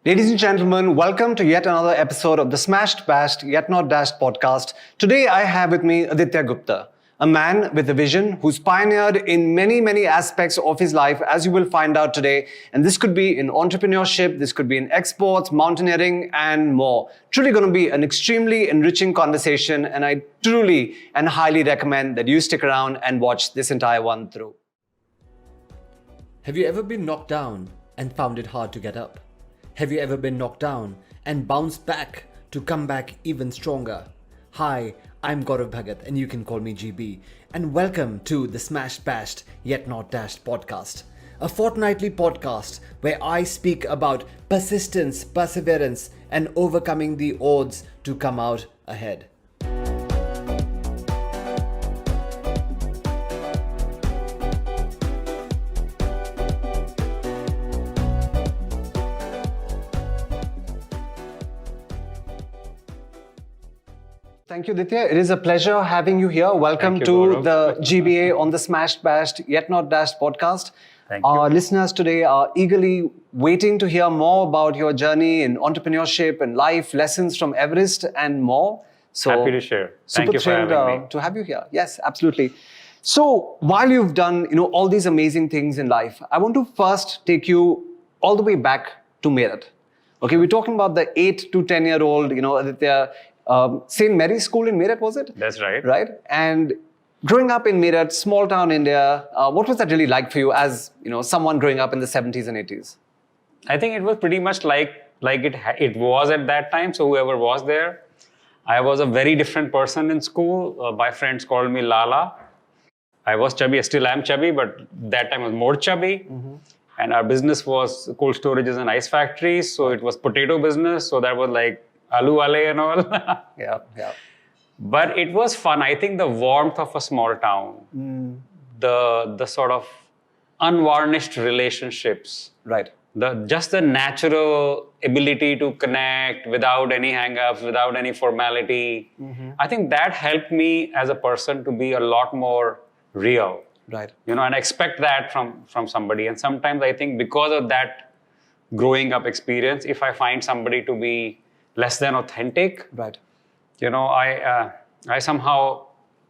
Ladies and gentlemen, welcome to yet another episode of the Smashed Bashed Yet Not Dashed podcast. Today I have with me Aditya Gupta, a man with a vision who's pioneered in many aspects of his life, as you will find out today. And this could be in entrepreneurship, this could be in exports, mountaineering, and more. Truly going to be an extremely enriching conversation, and I truly and highly recommend that you stick around and watch this entire one through. Have you ever been knocked down and found it hard to get up? Have you ever been knocked down and bounced back to come back even stronger? Hi, I'm Gaurav Bhagat and you can call me GB, and welcome to the Smashed Bashed Yet Not Dashed podcast, a fortnightly podcast where I speak about persistence, perseverance and overcoming the odds to come out ahead. Thank you, Aditya. It is a pleasure having you here. Welcome to the GBA on the Smashed Bashed Yet Not Dashed podcast. Our listeners today are eagerly waiting to hear more about your journey in entrepreneurship and life, lessons from Everest and more. So happy to share. Thank you for having me. To have you here. Yes, absolutely. So while you've done all these amazing things in life, I want to first take you all the way back to Meerut. Okay, we're talking about the 8 to 10-year-old, Aditya. St. Mary's School in Meerut, was it? That's right. Right? And growing up in Meerut, small town India, what was that really like for you as someone growing up in the 70s and 80s? I think it was pretty much like it was at that time. So whoever was there, I was a very different person in school. My friends called me Lala. I was chubby. I still am chubby, but that time I was more chubby. Mm-hmm. And our business was cold storages and ice factories. So it was potato business. So that was like Aloo wale and all. Yeah. But it was fun. I think the warmth of a small town, the sort of unvarnished relationships, right? Just the natural ability to connect without any hang-ups, without any formality. Mm-hmm. I think that helped me as a person to be a lot more real. Right. And I expect that from somebody. And sometimes I think because of that growing up experience, if I find somebody to be less than authentic, right? I somehow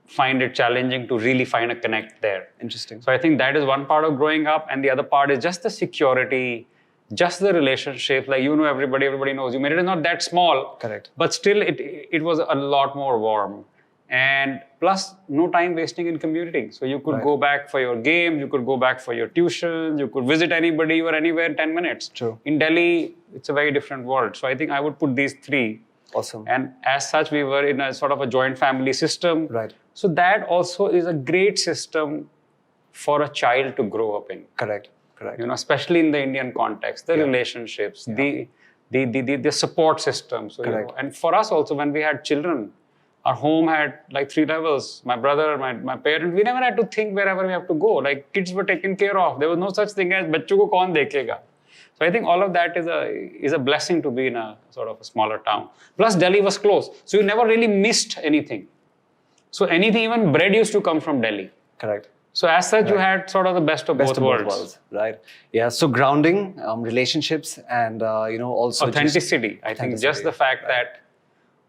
find it challenging to really find a connect there. Interesting. So I think that is one part of growing up, and the other part is just the security, just the relationship. Like everybody knows you. It is not that small, correct? But still, it was a lot more warm, and plus no time wasting in commuting. So you could go back for your games, you could go back for your tuitions, you could visit anybody or anywhere in 10 minutes. True. In Delhi, it's a very different world. So I think I would put these three. Awesome. And as such, we were in a sort of a joint family system. Right. So that also is a great system for a child to grow up in. Correct. Especially in the Indian context, the relationships, the support system. So, and for us also, when we had children, our home had like 3 levels. My brother, my parents, we never had to think wherever we have to go. Like kids were taken care of. There was no such thing as bachcho ko kaun dekhega. So I think all of that is a blessing to be in a sort of a smaller town. Plus Delhi was close. So you never really missed anything. So anything, even bread used to come from Delhi. Correct. So as such, you had sort of the best of both worlds. Right. Yeah. So grounding, relationships, and also authenticity. I think just the fact that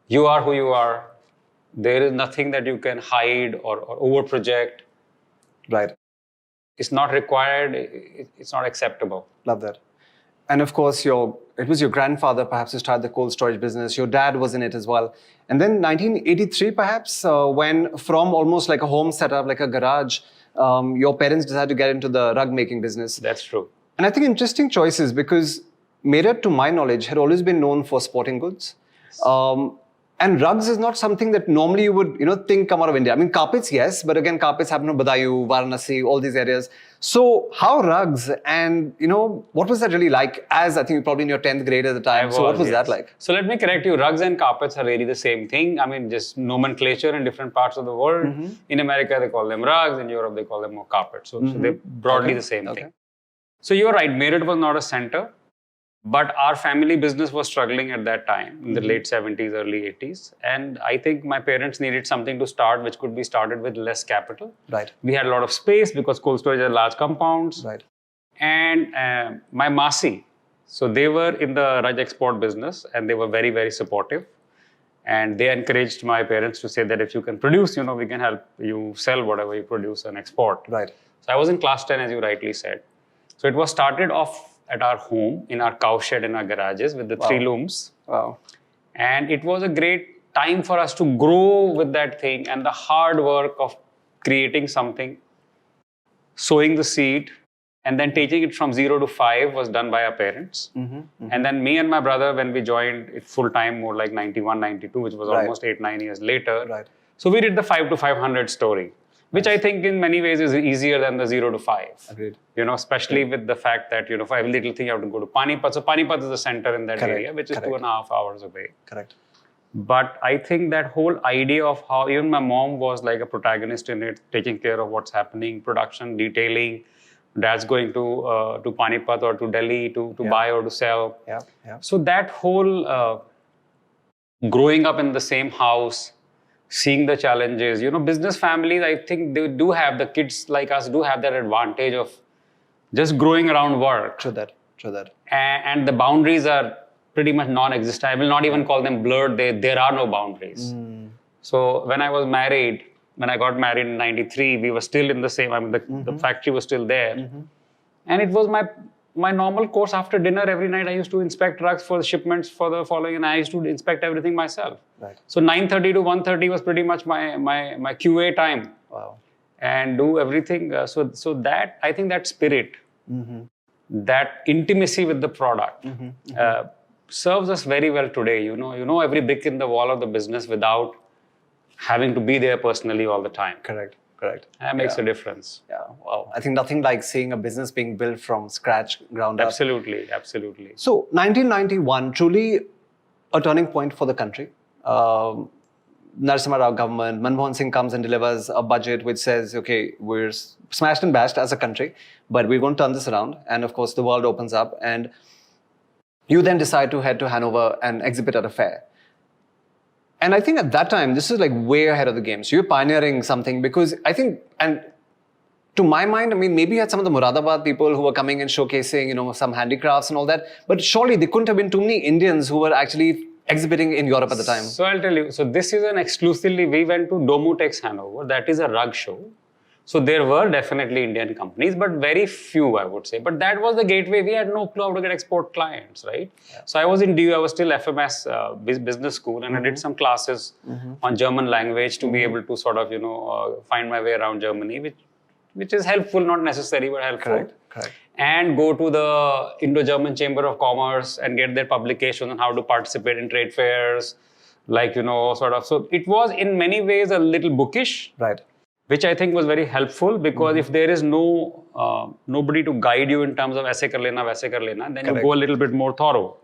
you are who you are. There is nothing that you can hide or over-project. Right. It's not required. It's not acceptable. Love that. And of course, it was your grandfather perhaps who started the cold storage business. Your dad was in it as well. And then 1983 perhaps, when from almost like a home setup, like a garage, your parents decided to get into the rug making business. That's true. And I think interesting choices, because Meerut, to my knowledge, had always been known for sporting goods. Yes. And rugs is not something that normally you would, think come out of India. I mean, carpets, yes, but again, carpets happen in Badayu, Varanasi, all these areas. So how rugs, and, what was that really like, as I think you're probably in your 10th grade at the time. So what was that like? So let me correct you. Rugs and carpets are really the same thing. I mean, just nomenclature in different parts of the world. Mm-hmm. In America, they call them rugs. In Europe, they call them more carpets. So, so they're broadly the same thing. So you're right. Meerut was not a center. But our family business was struggling at that time, in the late 70s, early 80s. And I think my parents needed something to start, which could be started with less capital. Right. We had a lot of space because cold storage are large compounds. Right. And my Masi, So they were in the rug export business and they were very, very supportive. And they encouraged my parents to say that if you can produce, we can help you sell whatever you produce and export. Right. So I was in class 10, as you rightly said. So it was started off at our home, in our cow shed, in our garages with the 3 looms. Wow. And it was a great time for us to grow with that thing, and the hard work of creating something, sowing the seed, and then taking it from 0 to 5 was done by our parents. And then me and my brother, when we joined it full time, more like 91, 92, which was almost 8, 9 years later. Right. So we did the 5 to 500 story, which I think in many ways is easier than the 0 to 5. Agreed. Especially with the fact that, for every little thing you have to go to Panipat. So Panipat is the center in that area, which is 2.5 hours away. Correct. But I think that whole idea of how even my mom was like a protagonist in it, taking care of what's happening, production, detailing. Dad's going to Panipat or to Delhi to buy or to sell. Yeah. So that whole growing up in the same house, seeing the challenges, business families, I think they do have, the kids like us do have that advantage of just growing around work. True that. And the boundaries are pretty much non-existent. I will not even call them blurred. There are no boundaries. So when I got married in 93, we were still in the same, the factory was still there. And it was my normal course after dinner every night. I used to inspect trucks for the shipments for the following, and I used to inspect everything myself. Right. So 9:30 to 1:30 was pretty much my QA time. Wow. And do everything. So that, I think that spirit, that intimacy with the product serves us very well today. You know every brick in the wall of the business without having to be there personally all the time. Correct. That makes a difference. Yeah. Wow. I think nothing like seeing a business being built from scratch, ground up. Absolutely. So 1991, truly a turning point for the country. Narasimha Rao government, Manmohan Singh comes and delivers a budget which says, okay, we're smashed and bashed as a country, but we're going to turn this around. And of course, the world opens up, and you then decide to head to Hanover and exhibit at a fair. And I think at that time, this is like way ahead of the game. So you're pioneering something, because I think, and to my mind, maybe you had some of the Muradabad people who were coming and showcasing, some handicrafts and all that. But surely there couldn't have been too many Indians who were actually exhibiting in Europe at the time. So I'll tell you, so this is we went to Domutex Hanover. That is a rug show. So there were definitely Indian companies, but very few, I would say. But that was the gateway. We had no clue how to get export clients, right? Yeah. So I was in DU, I was still FMS business school, and I did some classes on German language to be able to sort of, find my way around Germany, which is helpful, not necessary, but helpful. Correct. And go to the Indo-German Chamber of Commerce and get their publications on how to participate in trade fairs, So it was in many ways a little bookish. Right. Which I think was very helpful, because if there is nobody to guide you in terms of aise kar lena, then you go a little bit more thorough,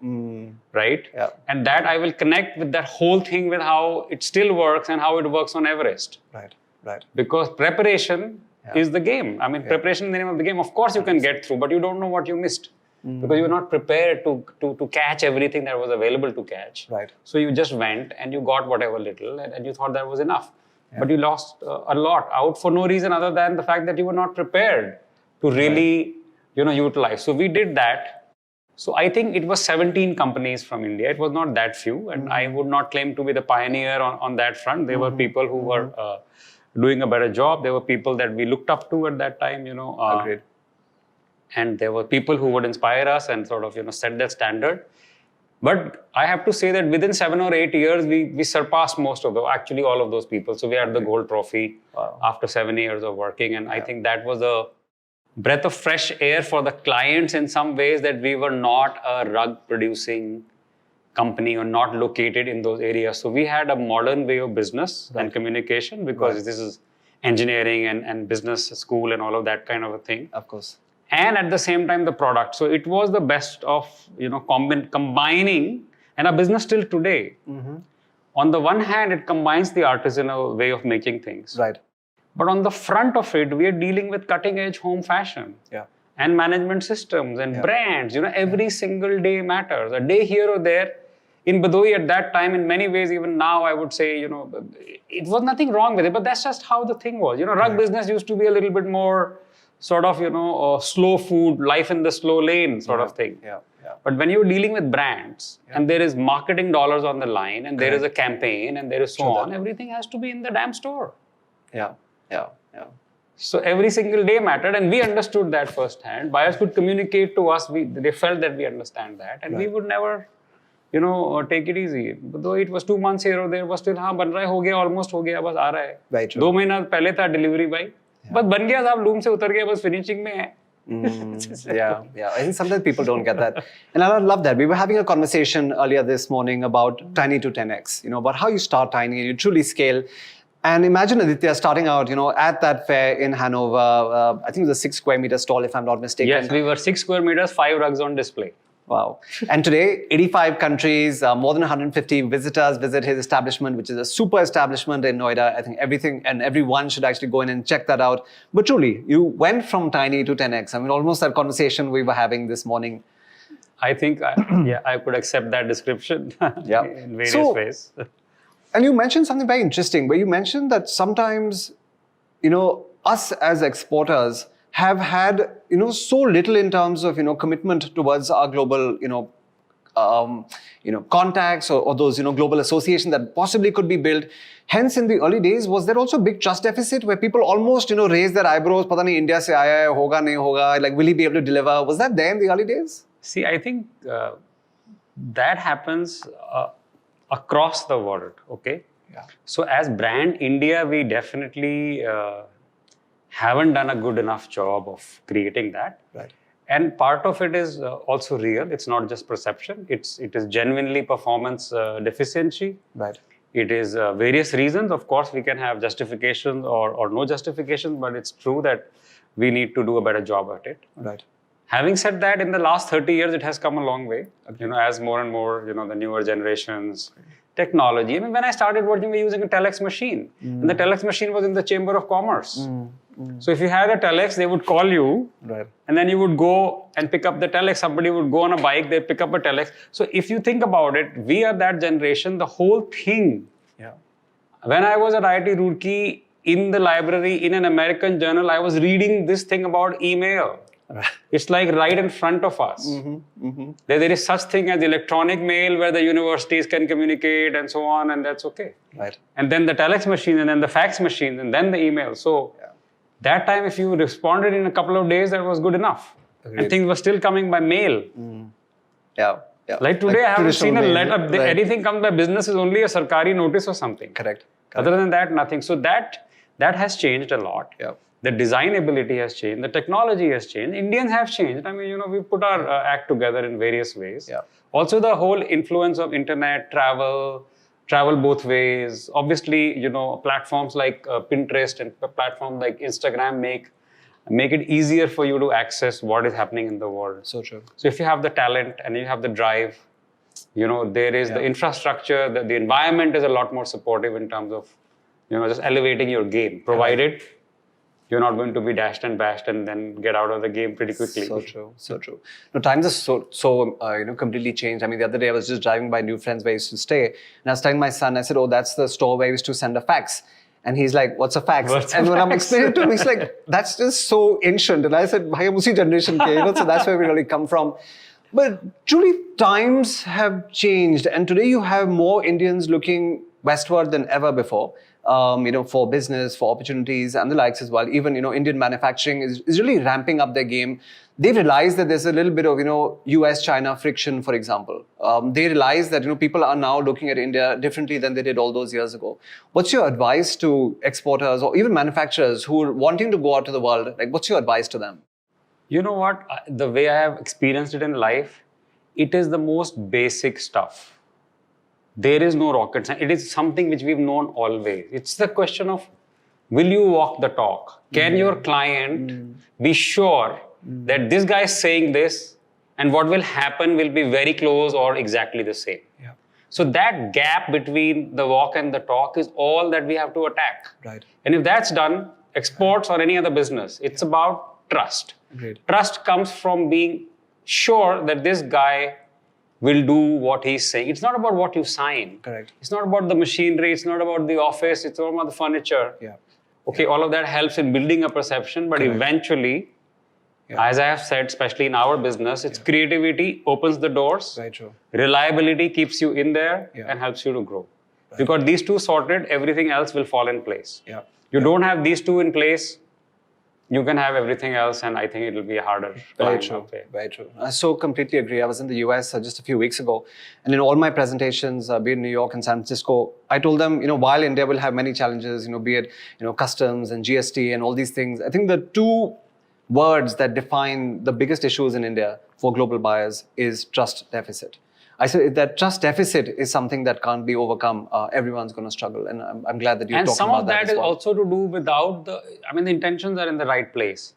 right? Yeah. And that I will connect with that whole thing with how it still works and how it works on Everest. Right. Because preparation is the game. Preparation is the name of the game. Of course you can get through, but you don't know what you missed. Because you were not prepared to catch everything that was available to catch. Right. So you just went and you got whatever little, and you thought that was enough. But you lost a lot out for no reason other than the fact that you were not prepared to really, utilize. So we did that. So I think it was 17 companies from India. It was not that few. And I would not claim to be the pioneer on that front. There were people who were doing a better job. There were people that we looked up to at that time, Agreed. And there were people who would inspire us and sort of, set that standard. But I have to say that within 7 or 8 years, we surpassed actually all of those people. So we had the gold trophy after 7 years of working. And I think that was a breath of fresh air for the clients in some ways, that we were not a rug producing company or not located in those areas. So we had a modern way of business and communication, because this is engineering and business school and all of that kind of a thing. Of course. And at the same time, the product. So it was the best of, combining, and our business still today. On the one hand, it combines the artisanal way of making things. Right. But on the front of it, we are dealing with cutting edge home fashion. Yeah. And management systems and brands. Every single day matters. A day here or there. In Badoi at that time, in many ways, even now, I would say, it was nothing wrong with it, but that's just how the thing was. Rug business used to be a little bit more sort of, slow food, life in the slow lane sort of thing. Yeah. But when you're dealing with brands and there is marketing dollars on the line and there is a campaign and there is so on, everything has to be in the damn store. Yeah. So every single day mattered, and we understood that firsthand. Buyers could communicate to us. They felt that we understand that, and we would never, take it easy. Though it was 2 months here or there, was still हाँ बन रहा है, हो गया, almost हो गया, बस आ रहा है. Very true. 2 महीना पहले था delivery boy, बस बन गया साहब, loom से उतर गया, बस finishing में है. Yeah. I think sometimes people don't get that. And I love that. We were having a conversation earlier this morning about Tiny to 10x, about how you start tiny and you truly scale. And imagine Aditya starting out, at that fair in Hanover. I think it was a 6 square meter stall, if I'm not mistaken. Yes, we were 6 square meters, 5 rugs on display. Wow. And today, 85 countries, more than 150 visitors visit his establishment, which is a super establishment in Noida. I think everything and everyone should actually go in and check that out. But truly, you went from tiny to 10x. I mean, almost that conversation we were having this morning. I think, I could accept that description in various ways. And you mentioned something very interesting, where you mentioned that sometimes, us as exporters have had, so little in terms of, commitment towards our global, contacts or those, global associations that possibly could be built. Hence, in the early days, was there also a big trust deficit where people almost, raised their eyebrows, pata nahi India se aaya hai, hoga nahi hoga, like, will he be able to deliver? Was that there in the early days? See, I think that happens across the world, okay? Yeah. So as brand India, we definitely haven't done a good enough job of creating that. Right. And part of it is also real. It's not just perception. It is genuinely performance deficiency. Right. It is various reasons. Of course, we can have justifications or no justifications, but it's true that we need to do a better job at it. Right. Having said that, in the last 30 years, it has come a long way. As more and more, the newer generations, technology. I mean, when I started working, we were using a telex machine. And the telex machine was in the Chamber of Commerce. So if you had a telex, they would call you. Right. And then you would go and pick up the telex. Somebody would go on a bike, they'd pick up a telex. So if you think about it, we are that generation, the whole thing. Yeah. When I was at IIT Roorkee, in the library, in an American journal, I was reading this thing about email. It's like right in front of us. There is such thing as electronic mail where the universities can communicate and so on, and that's okay. Right. And then the telex machine, and then the fax machine, and then the email. So that time, if you responded in a couple of days, that was good enough. Agreed. And things were still coming by mail. Yeah. Like today, I haven't seen a letter. Right. Anything comes by business is only a sarkari notice or something. Correct. Other than that, nothing. So that has changed a lot. Yeah. The design ability has changed. The technology has changed. Indians have changed. I mean, we put our act together in various ways. Yeah. Also, the whole influence of internet, travel both ways. Obviously, platforms like Pinterest and platforms like Instagram make it easier for you to access what is happening in the world. So true. So if you have the talent and you have the drive, there is the infrastructure, the environment is a lot more supportive in terms of, just elevating your game, provided you're not going to be dashed and bashed and then get out of the game pretty quickly. So true. No, times are so completely changed. I mean, the other day I was just driving by New Friends where I used to stay, and I was telling my son, I said, "Oh, that's the store where I used to send a fax." And he's like, "What's a fax?" And when I'm explaining to him, he's like, "That's just so ancient." And I said, "Bhai, hum usi generation ke, so that's where we really come from." But truly, times have changed, and today you have more Indians looking westward than ever before. For business, for opportunities and the likes as well. Even, Indian manufacturing is really ramping up their game. They realize that there's a little bit of, US-China friction, for example. They realize that, people are now looking at India differently than they did all those years ago. What's your advice to exporters or even manufacturers who are wanting to go out to the world? Like, what's your advice to them? You know what? The way I have experienced it in life, it is the most basic stuff. There is no rocket science. It is something which we've known always. It's the question of, will you walk the talk? Can your client be sure that this guy is saying this and what will happen will be very close or exactly the same? Yeah. So that gap between the walk and the talk is all that we have to attack. Right. And if that's done, exports or any other business, it's about trust. Agreed. Trust comes from being sure that this guy will do what he's saying. It's not about what you sign. Correct. It's not about the machinery. It's not about the office. It's not about the furniture. Yeah. Okay, all of that helps in building a perception, but eventually, As I have said, especially in our business, it's creativity opens the doors. Very true. Reliability keeps you in there and helps you to grow. Because these two sorted, everything else will fall in place. Yeah. You don't have these two in place, you can have everything else, and I think it will be a harder Very climb true. up there. Very true. I so completely agree. I was in the US just a few weeks ago, and in all my presentations, be it New York and San Francisco, I told them, while India will have many challenges, be it customs and GST and all these things, I think the two words that define the biggest issues in India for global buyers is trust deficit. I said that trust deficit is something that can't be overcome. Everyone's going to struggle, and I'm glad that you're And talking some about of that that as is well. also to do without the, the intentions are in the right place.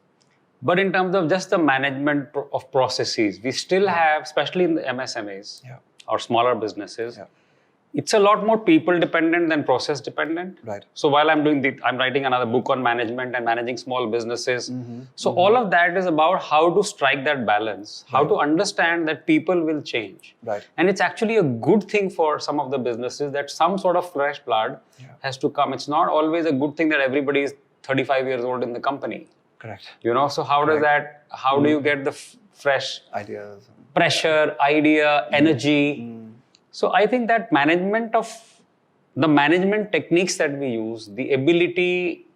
But in terms of just the management of processes, we still have, especially in the MSMEs or smaller businesses, it's a lot more people dependent than process dependent. Right. So while I'm writing another book on management and managing small businesses. So all of that is about how to strike that balance, how to understand that people will change. Right. And it's actually a good thing for some of the businesses that some sort of fresh blood has to come. It's not always a good thing that everybody is 35 years old in the company. Correct. So how does that, how do you get the fresh Ideas. pressure, idea, energy? So I think that the management techniques that we use, the ability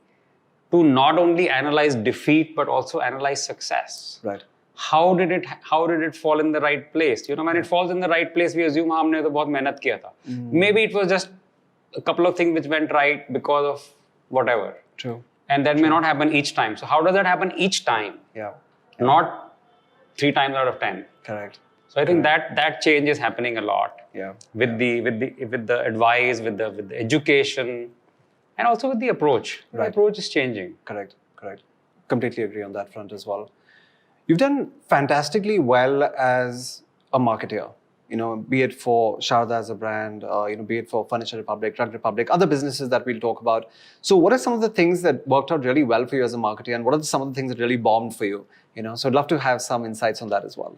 to not only analyze defeat, but also analyze success. Right. How did it fall in the right place? When it falls in the right place, we assume हमने तो बहुत मेहनत किया था. Maybe it was just a couple of things which went right because of whatever. True. And that may not happen each time. So how does that happen each time? Yeah. Not 3 times out of 10. Correct. So I think that change is happening a lot. Yeah. With the advice, with the education, and also with the approach. The approach is changing. Correct. Completely agree on that front as well. You've done fantastically well as a marketer. Be it for Sharda as a brand, be it for Furniture Republic, Rug Republic, other businesses that we'll talk about. So what are some of the things that worked out really well for you as a marketer, and what are some of the things that really bombed for you? So I'd love to have some insights on that as well.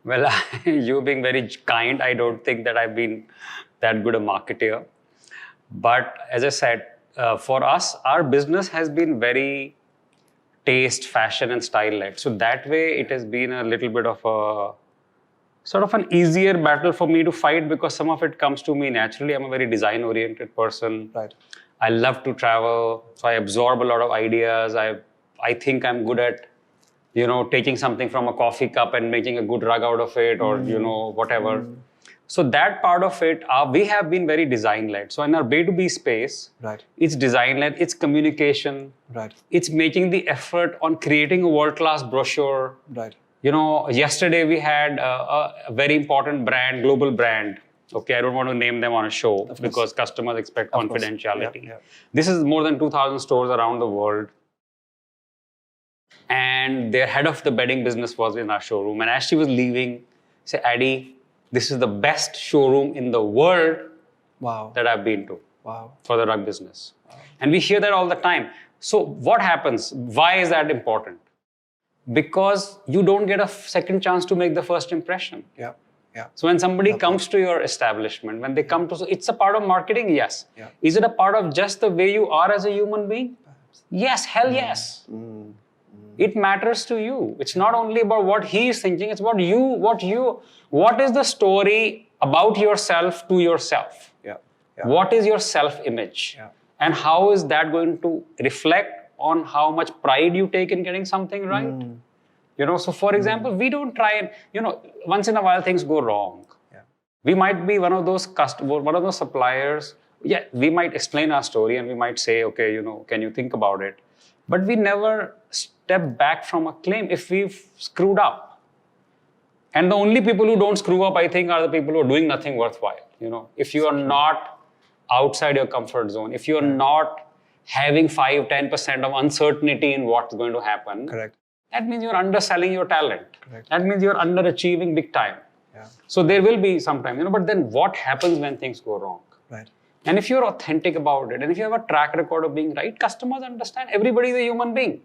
Well, you being very kind, I don't think that I've been that good a marketer. But as I said, for us, our business has been very taste, fashion, and style-led. So that way, it has been a little bit of a sort of an easier battle for me to fight because some of it comes to me naturally. I'm a very design-oriented person. Right. I love to travel, so I absorb a lot of ideas. I think I'm good at taking something from a coffee cup and making a good rug out of it, or whatever. So that part of it, we have been very design-led. So in our B2B space, it's design-led, it's communication, it's making the effort on creating a world-class brochure. Right. Yesterday we had a very important brand, global brand. Okay, I don't want to name them on a show because customers expect confidentiality. Yeah. This is more than 2,000 stores around the world. And their head of the bedding business was in our showroom. And as she was leaving, she said, Addy, this is the best showroom in the world that I've been to for the rug business. And we hear that all the time. So what happens? Why is that important? Because you don't get a second chance to make the first impression. Yeah. So when somebody comes to your establishment, when they come to, so it's a part of marketing, yes. Is it a part of just the way you are as a human being? Yes, hell yes. It matters to you. It's not only about what he is thinking, it's about you, what is the story about yourself to yourself? What is your self-image? And how is that going to reflect on how much pride you take in getting something right? So for example, we don't try and, once in a while things go wrong. We might be one of those suppliers. Yeah, we might explain our story and we might say, okay, can you think about it? But we never step back from a claim if we've screwed up. And the only people who don't screw up, I think, are the people who are doing nothing worthwhile. If you are not outside your comfort zone, if you're not having 5-10% of uncertainty in what's going to happen, that means you're underselling your talent. That means you're underachieving big time. So there will be some time, but then what happens when things go wrong? And if you're authentic about it, and if you have a track record of being right, customers understand everybody is a human being.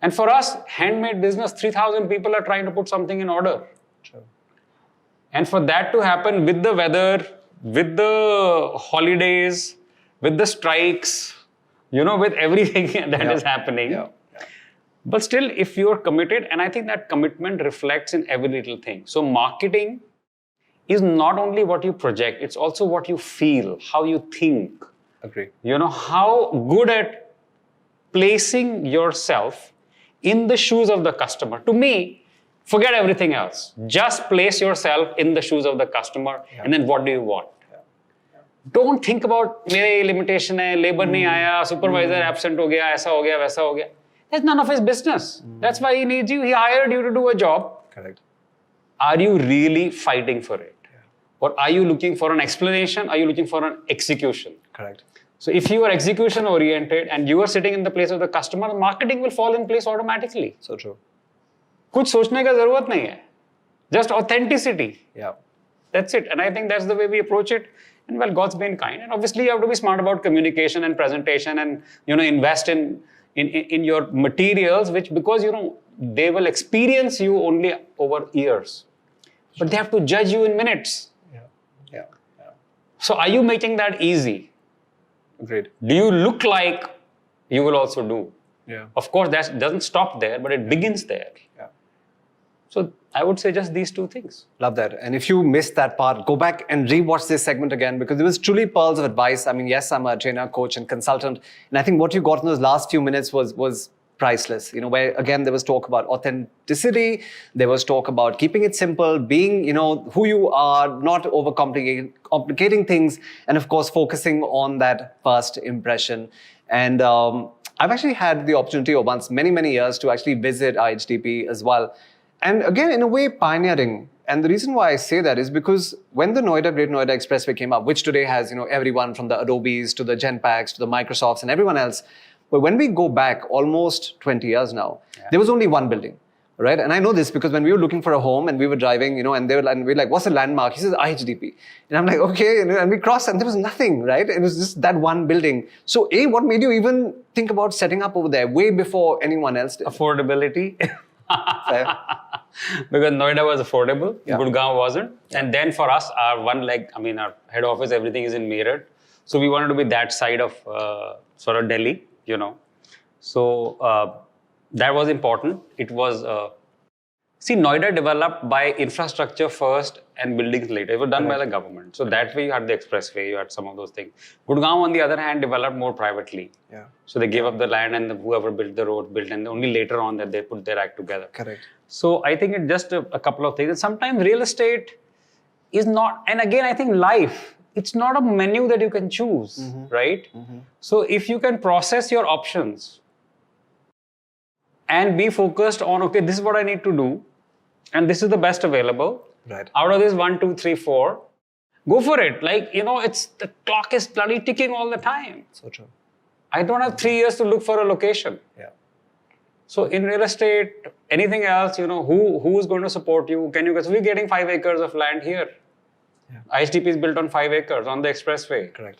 And for us, handmade business, 3,000 people are trying to put something in order. And for that to happen with the weather, with the holidays, with the strikes, with everything that is happening, But still, if you're committed, and I think that commitment reflects in every little thing. So marketing is not only what you project, it's also what you feel, how you think. Agree. How good at placing yourself in the shoes of the customer. To me, forget everything else. Just place yourself in the shoes of the customer, and then what do you want? Don't think about मेरे limitation है, labor नहीं आया, supervisor absent हो गया, ऐसा हो गया, वैसा हो गया. That's none of his business. That's why he needs you. He hired you to do a job. Correct. Are you really fighting for it? Or are you looking for an explanation? Are you looking for an execution? Correct. So if you are execution oriented and you are sitting in the place of the customer, marketing will fall in place automatically. So true. कुछ सोचने का जरूरत नहीं है. Just authenticity. Yeah. That's it. And I think that's the way we approach it. And well, God's been kind. And obviously you have to be smart about communication and presentation and, invest in your materials, which because, they will experience you only over years. But they have to judge you in minutes. Yeah. So are you making that easy? Agreed. Do you look like you will also do? Yeah. Of course, that doesn't stop there, but it begins there. Yeah. So I would say just these two things. Love that. And if you missed that part, go back and rewatch this segment again because it was truly pearls of advice. I mean, yes, I'm a trainer, coach, and consultant. And I think what you got in those last few minutes was priceless. Where again, there was talk about authenticity. There was talk about keeping it simple, being, who you are, not overcomplicating things. And of course, focusing on that first impression. And I've actually had the opportunity once, many, many years to actually visit IHDP as well. And again, in a way, pioneering. And the reason why I say that is because when the Great Noida Expressway came up, which today has, everyone from the Adobes to the Genpacks to the Microsofts and everyone else. But when we go back almost 20 years now, there was only one building, right? And I know this because when we were looking for a home and we were driving, and we were like, what's the landmark? He says, IHDP. And I'm like, okay. And we crossed and there was nothing, right? It was just that one building. So what made you even think about setting up over there way before anyone else did? Affordability. Because Noida was affordable, Gurgaon wasn't. Yeah. And then for us, our head office, everything is in Meerut. So we wanted to be that side of sort of Delhi, So that was important. It was, Noida developed by infrastructure first and buildings later. It was done by the government. So that way you had the expressway, you had some of those things. Gurgaon, on the other hand, developed more privately. Yeah. So they gave up the land and whoever built the road built, and only later on that they put their act together. Correct. So I think it's just a couple of things. And sometimes real estate is not, and again, I think life, it's not a menu that you can choose, right? Mm-hmm. So if you can process your options and be focused on, okay, this is what I need to do, and this is the best available. Right. Out of this 1, 2, 3, 4, go for it. It's the clock is bloody ticking all the time. So true. I don't have 3 years to look for a location. Yeah. So in real estate, anything else, who is going to support you? So we're getting 5 acres of land here. Yeah. IHDP is built on 5 acres on the expressway. Correct.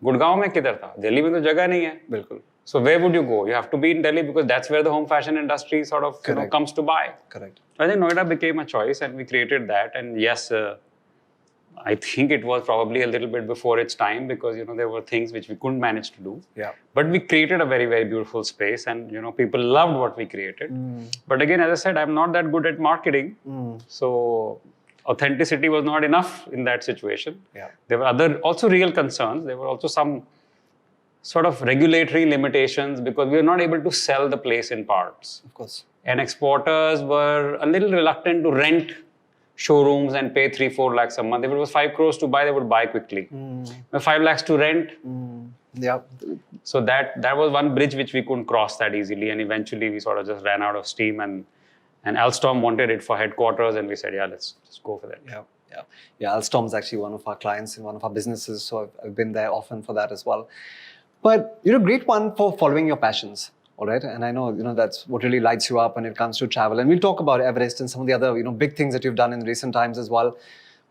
Gurgaon mein kidhar tha? Delhi mein to jagah nahi hai. Bilkul. So where would you go? You have to be in Delhi because that's where the home fashion industry sort of comes to buy. Correct. I think Noida became a choice and we created that. And yes, I think it was probably a little bit before its time because, there were things which we couldn't manage to do. Yeah. But we created a very, very beautiful space and, people loved what we created. But again, as I said, I'm not that good at marketing. So authenticity was not enough in that situation. Yeah. There were also real concerns. There were also some sort of regulatory limitations because we were not able to sell the place in parts. Of course. And exporters were a little reluctant to rent showrooms and pay 3-4 lakhs a month. If it was 5 crores to buy, they would buy quickly. 5 lakhs to rent. Yeah. So that was one bridge which we couldn't cross that easily. And eventually we sort of just ran out of steam and Alstom wanted it for headquarters and we said, let's just go for that. Yeah, Alstom is actually one of our clients in one of our businesses. So I've been there often for that as well. But great one for following your passions. All right. And I know, that's what really lights you up when it comes to travel. And we'll talk about Everest and some of the other, big things that you've done in recent times as well.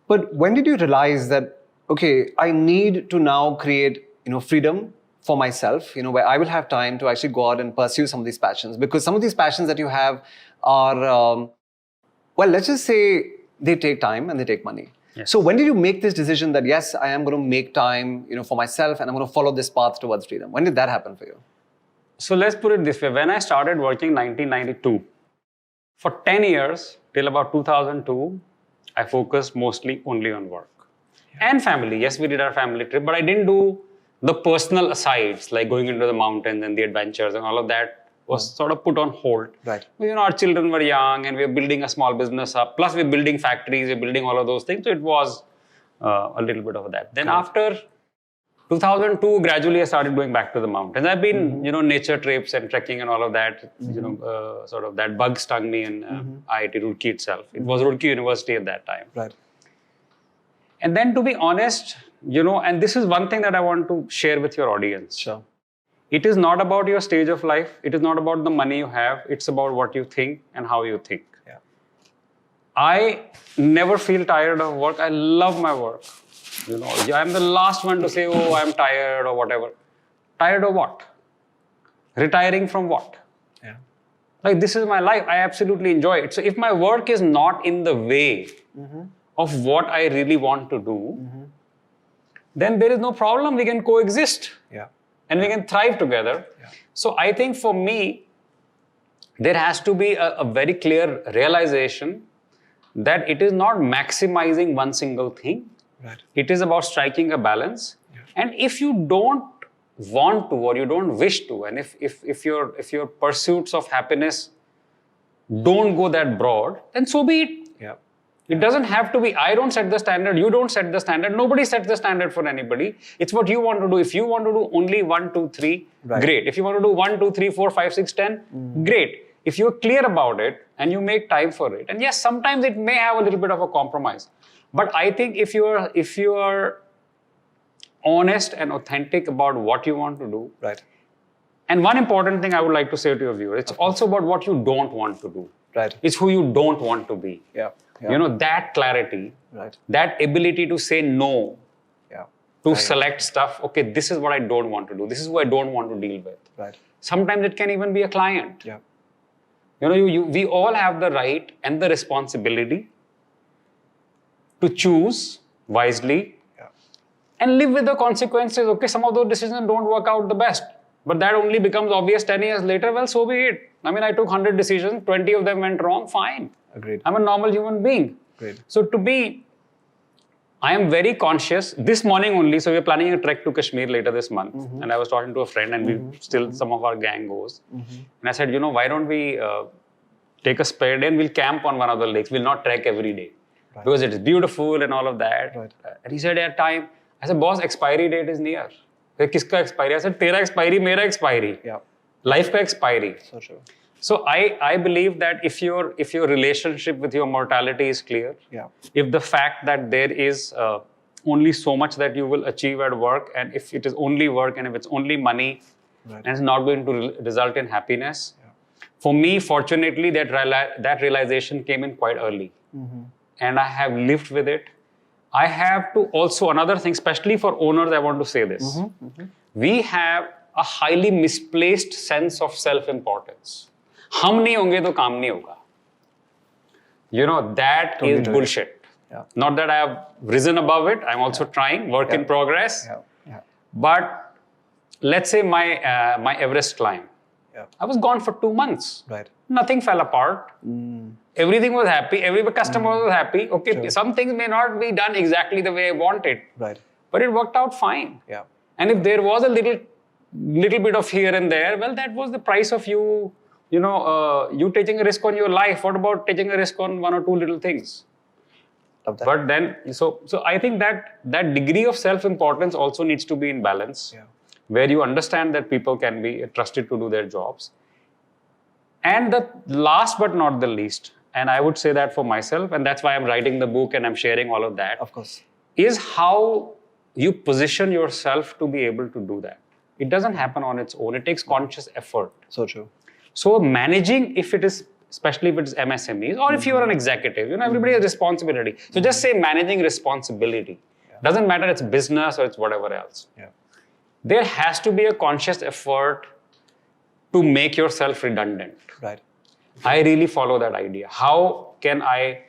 But when did you realize that, okay, I need to now create, freedom for myself, where I will have time to actually go out and pursue some of these passions? Because some of these passions that you have are, let's just say they take time and they take money. Yes. So when did you make this decision that, yes, I am going to make time, for myself and I'm going to follow this path towards freedom? When did that happen for you? So let's put it this way. When I started working in 1992, for 10 years, till about 2002, I focused mostly only on work. And family. Yes, we did our family trip, but I didn't do the personal asides, like going into the mountains and the adventures and all of that was sort of put on hold. Right. You know, our children were young and we were building a small business up. Plus, we're building factories, we're building all of those things. So it was a little bit of that. Then after 2002, gradually I started going back to the mountains. I've been, you know, nature trips and trekking and all of that. You know, sort of that bug stung me in IIT Roorkee itself. It was Roorkee University at that time. Right. And then, to be honest, you know, and this is one thing that I want to share with your audience. Sure. It is not about your stage of life. It is not about the money you have. It's about what you think and how you think. Yeah. I never feel tired of work. I love my work. You know, I'm the last one to say, oh, I'm tired or whatever. Tired of what? Retiring from what? Yeah. Like, this is my life. I absolutely enjoy it. So if my work is not in the way of what I really want to do, then there is no problem. We can coexist. Yeah. And we can thrive together. Yeah. So I think for me, there has to be a very clear realization that it is not maximizing one single thing. Right. It is about striking a balance. Yeah. And if you don't want to or you don't wish to, and if your pursuits of happiness don't go that broad, then so be it. Yeah. It doesn't have to be, I don't set the standard, you don't set the standard, nobody sets the standard for anybody. It's what you want to do. If you want to do only 1, 2, 3, Right. great. If you want to do 1, 2, 3, 4, 5, 6, 10, great. If you're clear about it and you make time for it, and yes, sometimes it may have a little bit of a compromise. But I think if you are honest and authentic about what you want to do, Right. and one important thing I would like to say to your viewers, it's also about what you don't want to do. Right. It's who you don't want to be. Yeah. Yeah. You know, that clarity, Right. that ability to say no, Yeah. to select stuff, okay, this is what I don't want to do. This is who I don't want to deal with. Right. Sometimes it can even be a client. Yeah. You know, we all have the right and the responsibility to choose wisely Yeah. and live with the consequences. Okay, some of those decisions don't work out the best, but that only becomes obvious 10 years later. Well, so be it. I mean, I took 100 decisions, 20 of them went wrong, fine. Agreed. I'm a normal human being. Great. So to me, I am very conscious. This morning only, so we're planning a trek to Kashmir later this month. And I was talking to a friend and we still, some of our gang goes. And I said, you know, why don't we take a spare day and we'll camp on one of the lakes. We'll not trek every day. Right. Because it is beautiful and all of that. Right. And he said, at time, I said, boss, expiry date is near. Kiska expiry? I said, tera expiry, mera expiry. Yeah. Life ka expiry. So true. So I believe that if your relationship with your mortality is clear, Yeah. if the fact that there is only so much that you will achieve at work, and if it is only work and if it's only money, Right. and it's not going to result in happiness, for me, fortunately, that realization came in quite early, and I have lived with it. I have to also, another thing, especially for owners, I want to say this: we have a highly misplaced sense of self-importance. हम नहीं होंगे तो काम नहीं होगा. You know, that is bullshit. Yeah. Not that I have risen above it. I'm also trying, work in progress. Yeah. Yeah. But let's say my Everest climb. Yeah. I was gone for 2 months. Right. Nothing fell apart. Everything was happy. Every customer was happy. Okay, Sure. some things may not be done exactly the way I want it, Right. but it worked out fine. Yeah. And if there was a little bit of here and there, well, that was the price of you taking a risk on your life. What about taking a risk on 1 or 2 little things? Love that. But then, so I think that degree of self-importance also needs to be in balance, Yeah. where you understand that people can be trusted to do their jobs. And the last but not the least, and I would say that for myself, and that's why I'm writing the book and I'm sharing all of that, Of course. is how you position yourself to be able to do that. It doesn't happen on its own. It takes conscious effort. So true. So managing, if it is, especially if it is MSMEs, or if you are an executive, everybody has responsibility. So just say managing responsibility. Doesn't matter it's business or it's whatever else. Yeah. There has to be a conscious effort to make yourself redundant. Right. I really follow that idea. How can I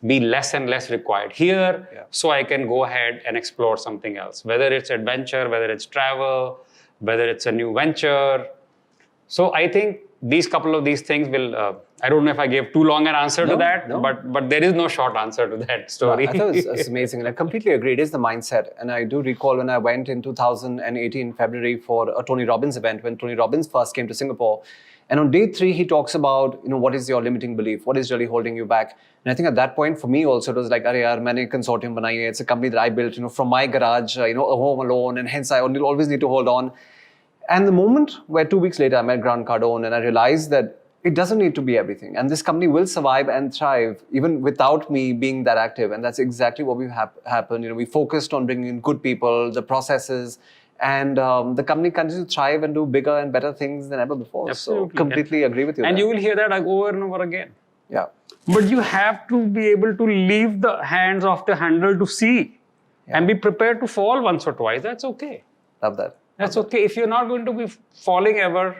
be less and less required here so I can go ahead and explore something else? Whether it's adventure, whether it's travel, whether it's a new venture, So I think these couple of these things will, I don't know if I gave too long an answer to that, but there is no short answer to that story. I thought it's amazing, and I completely agree. It is the mindset. And I do recall when I went in 2018 February for a Tony Robbins event, when Tony Robbins first came to Singapore. And on day 3, he talks about, what is your limiting belief? What is really holding you back? And I think at that point, for me also, it was like, "Arey yaar, maine consortium banai hai. It's a company that I built, from my garage, a home alone, and hence I always need to hold on." And the moment where 2 weeks later I met Grant Cardone and I realized that it doesn't need to be everything. And this company will survive and thrive even without me being that active. And that's exactly what we've happened. We focused on bringing in good people, the processes, and the company continues to thrive and do bigger and better things than ever before. Absolutely. So completely agree with you. And there. you will hear that over and over again. Yeah. But you have to be able to leave the hands of the handle to see and be prepared to fall once or twice. That's okay. Love that. That's okay. If you're not going to be falling ever,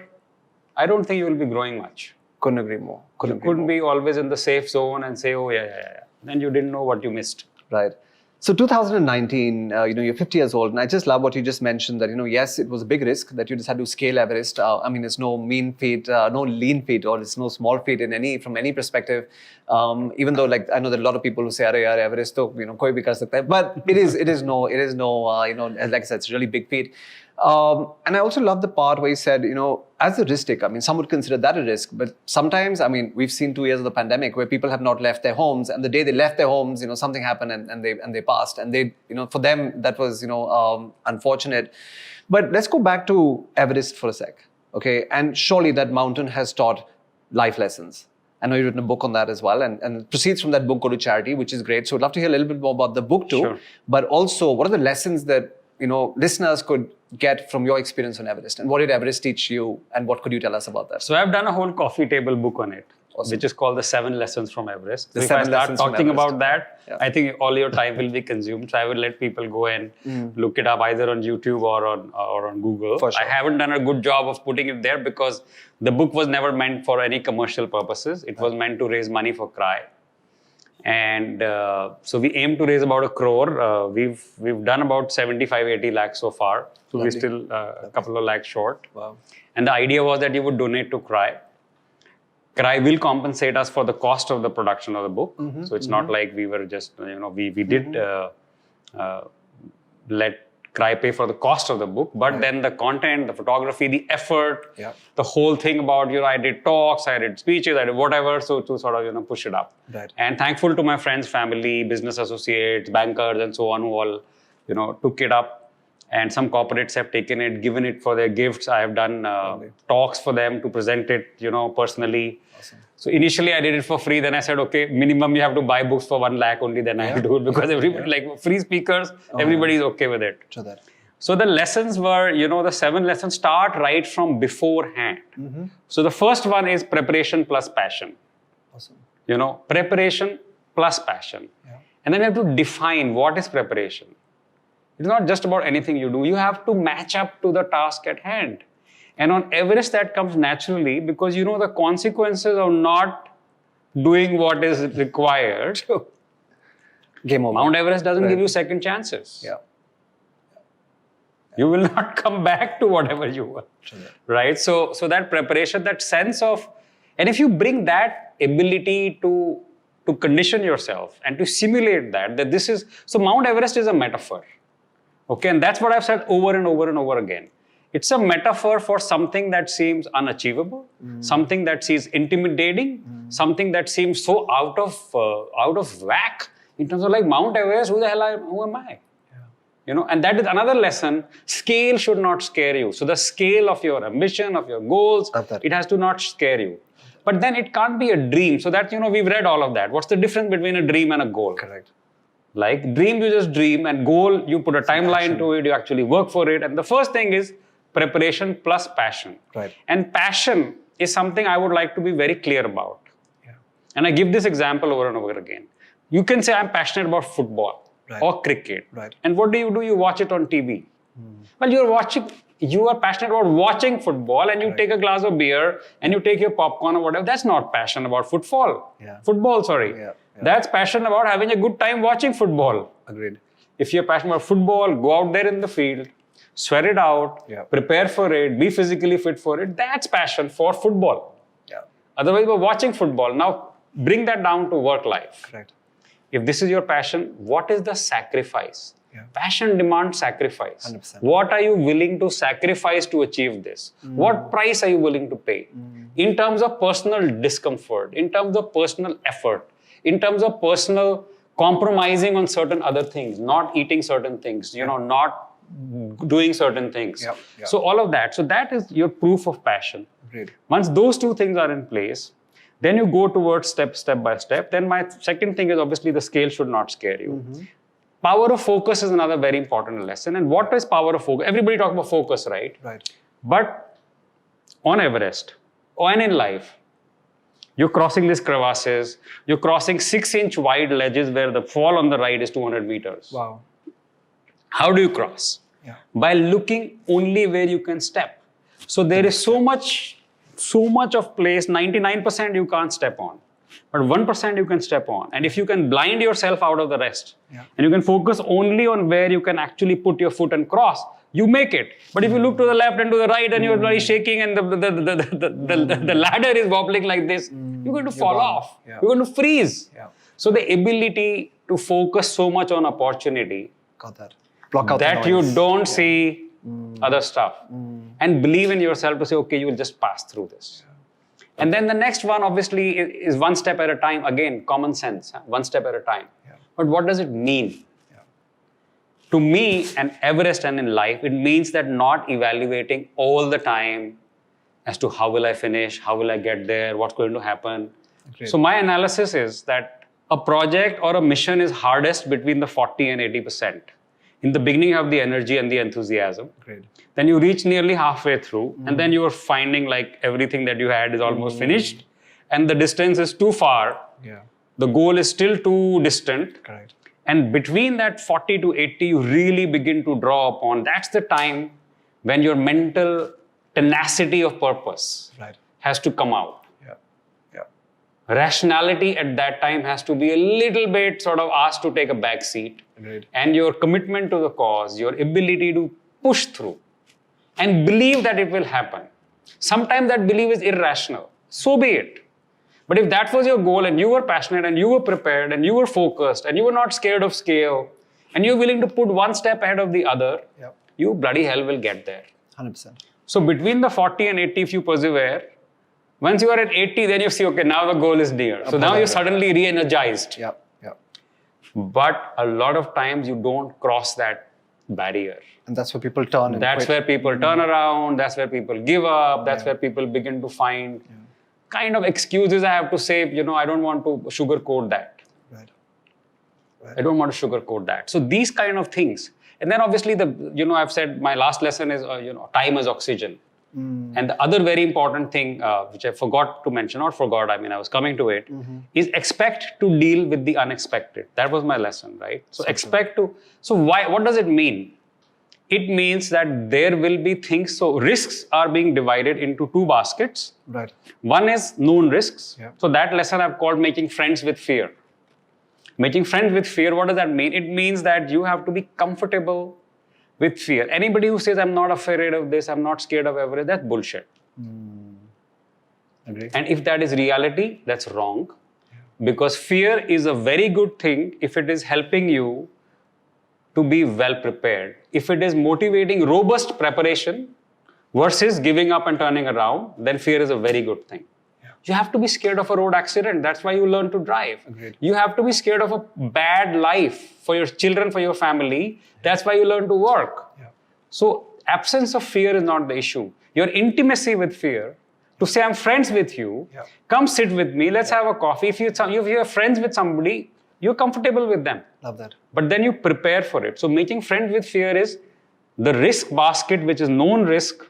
I don't think you will be growing much. Couldn't agree more. You couldn't be always in the safe zone and say, "Oh, yeah. Then you didn't know what you missed. Right. So 2019, you're 50 years old, and I just love what you just mentioned that, yes, it was a big risk that you just had to scale Everest. It's no mean feat, no lean feat, or it's no small feat from any perspective. Even though, I know that a lot of people who say, "Arey yaar, Everest, to, koi bhi kar sakta hai," but it is no, like I said, it's a really big feat. And I also love the part where you said, as a risk taker, some would consider that a risk, but sometimes, we've seen 2 years of the pandemic where people have not left their homes, and the day they left their homes, something happened and they passed, and they, for them, that was, unfortunate. But let's go back to Everest for a sec, okay? And surely that mountain has taught life lessons. I know you've written a book on that as well, and proceeds from that book go to charity, which is great. So I'd love to hear a little bit more about the book too, Sure. But also what are the lessons that listeners could get from your experience on Everest, and what did Everest teach you, and what could you tell us about that? So I've done a whole coffee table book on it, Awesome. which is called The 7 Lessons from Everest. So if I 7 start Lessons from talking Everest. about that, I think all your time will be consumed. So I will let people go and look it up either on YouTube or on Google. For sure. I haven't done a good job of putting it there because the book was never meant for any commercial purposes. It was meant to raise money for CRY. And so we aim to raise about 1 crore. We've done about 75-80 lakhs so far. So we're still a couple of lakhs short. Wow. And the idea was that you would donate to CRY. CRY will compensate us for the cost of the production of the book. So it's not like we were just, we did let CRY pay for the cost of the book, but then the content, the photography, the effort, the whole thing about, I did talks, I did speeches, I did whatever, so to sort of, push it up. Right. And thankful to my friends, family, business associates, bankers, and so on, who all, took it up. And some corporates have taken it, given it for their gifts. I have done talks for them to present it, personally. Awesome. So initially I did it for free. Then I said, okay, minimum you have to buy books for 1 lakh only. Then I'll do it because everybody free speakers, everybody is okay with it. True that. So the lessons were, the 7 lessons start right from beforehand. So the first one is preparation plus passion. Awesome. Preparation plus passion. And then you have to define what is preparation. It's not just about anything you do. You have to match up to the task at hand. And on Everest, that comes naturally because the consequences of not doing what is required. Game over. Mount Everest doesn't give you second chances. Yeah. You will not come back to whatever you were. Right? So that preparation, that sense of, and if you bring that ability to condition yourself and to simulate that this is, so Mount Everest is a metaphor. Okay, and that's what I've said over and over and over again. It's a metaphor for something that seems unachievable, something that seems intimidating, something that seems so out of whack in terms of Mount Everest. Who am I? And that is another lesson. Scale should not scare you. So the scale of your ambition, of your goals, it has to not scare you. But then it can't be a dream. So that we've read all of that. What's the difference between a dream and a goal? Correct. Dream, you just dream, and goal, you put a timeline to it, you actually work for it. And the first thing is preparation plus passion. Right. And passion is something I would like to be very clear about. Yeah. And I give this example over and over again. You can say, I'm passionate about football or cricket. Right. And what do? You watch it on TV. Well, you are passionate about watching football, and you take a glass of beer and you take your popcorn or whatever. That's not passion about football. Football, sorry. That's passion about having a good time watching football. Agreed. If you're passionate about football, go out there in the field, sweat it out, prepare for it, be physically fit for it. That's passion for football. Yeah. Otherwise, we're watching football. Now, bring that down to work life. Correct. If this is your passion, what is the sacrifice? Yeah. Passion demands sacrifice. 100%. What are you willing to sacrifice to achieve this? What price are you willing to pay? In terms of personal discomfort, in terms of personal effort, in terms of personal compromising on certain other things, not eating certain things, not doing certain things. So all of that. So that is your proof of passion. Great. Once those two things are in place, then you go towards step by step. Then my second thing is obviously the scale should not scare you. Power of focus is another very important lesson. And what is power of focus? Everybody talks about focus, right? Right. But on Everest, and in life, you're crossing these crevasses, you're crossing 6-inch wide ledges where the fall on the right is 200 meters. Wow. How do you cross? Yeah. By looking only where you can step. So there is so much of place, 99% you can't step on. But 1% you can step on. And if you can blind yourself out of the rest, and you can focus only on where you can actually put your foot and cross, you make it. But if you look to the left and to the right and you're very shaking and the ladder is wobbling like this, you're going to fall off. Yeah. You're going to freeze. Yeah. So the ability to focus so much on opportunity Got that. Block out that the you noise. don't see other stuff. And believe in yourself to say, okay, you will just pass through this. And then the next one obviously is one step at a time. Again, common sense, one step at a time. But what does it mean? To me, and Everest and in life, it means that not evaluating all the time as to how will I finish, how will I get there, what's going to happen. Great. So my analysis is that a project or a mission is hardest between the 40 and 80%. In the beginning, you have the energy and the enthusiasm. Great. Then you reach nearly halfway through, and then you are finding like everything that you had is almost finished, and the distance is too far. Yeah. The goal is still too distant. Correct. And between that 40 to 80, you really begin to draw upon. That's the time when your mental tenacity of purpose has to come out. Yeah. Yeah. Rationality at that time has to be a little bit sort of asked to take a back seat. Agreed. And your commitment to the cause, your ability to push through and believe that it will happen. Sometimes that belief is irrational. So be it. But if that was your goal and you were passionate and you were prepared and you were focused and you were not scared of scale and you're willing to put one step ahead of the other, you bloody hell will get there. 100%. So between the 40 and 80, if you persevere, once you are at 80, then you see, okay, now the goal is near. So now you're suddenly re-energized. Yeah. Yeah. But a lot of times you don't cross that barrier. And that's where people turn. That's where people turn around. That's where people give up. That's where people begin to find kind of excuses. I have to say, I don't want to sugarcoat that. Right. I don't want to sugarcoat that. So these kind of things. And then obviously I've said my last lesson is, time is oxygen. And the other very important thing, which I forgot to mention, I was coming to it, is expect to deal with the unexpected. That was my lesson, right? So what does it mean? It means that there will be things, so risks are being divided into two baskets. Right. One is known risks. Yeah. So that lesson I've called making friends with fear. Making friends with fear, what does that mean? It means that you have to be comfortable with fear. Anybody who says, I'm not afraid of this, I'm not scared of Everest, that's bullshit. Agree. And if that is reality, that's wrong. Because fear is a very good thing if it is helping you to be well prepared. If it is motivating robust preparation versus giving up and turning around, then fear is a very good thing. You have to be scared of a road accident. That's why you learn to drive. Agreed. You have to be scared of a bad life for your children, for your family. That's why you learn to work. Yeah. So absence of fear is not the issue. Your intimacy with fear, to say I'm friends with you, come sit with me, let's have a coffee. If you're friends with somebody, you're comfortable with them. Love that. But then you prepare for it. So making friends with fear is the risk basket, which is known risk.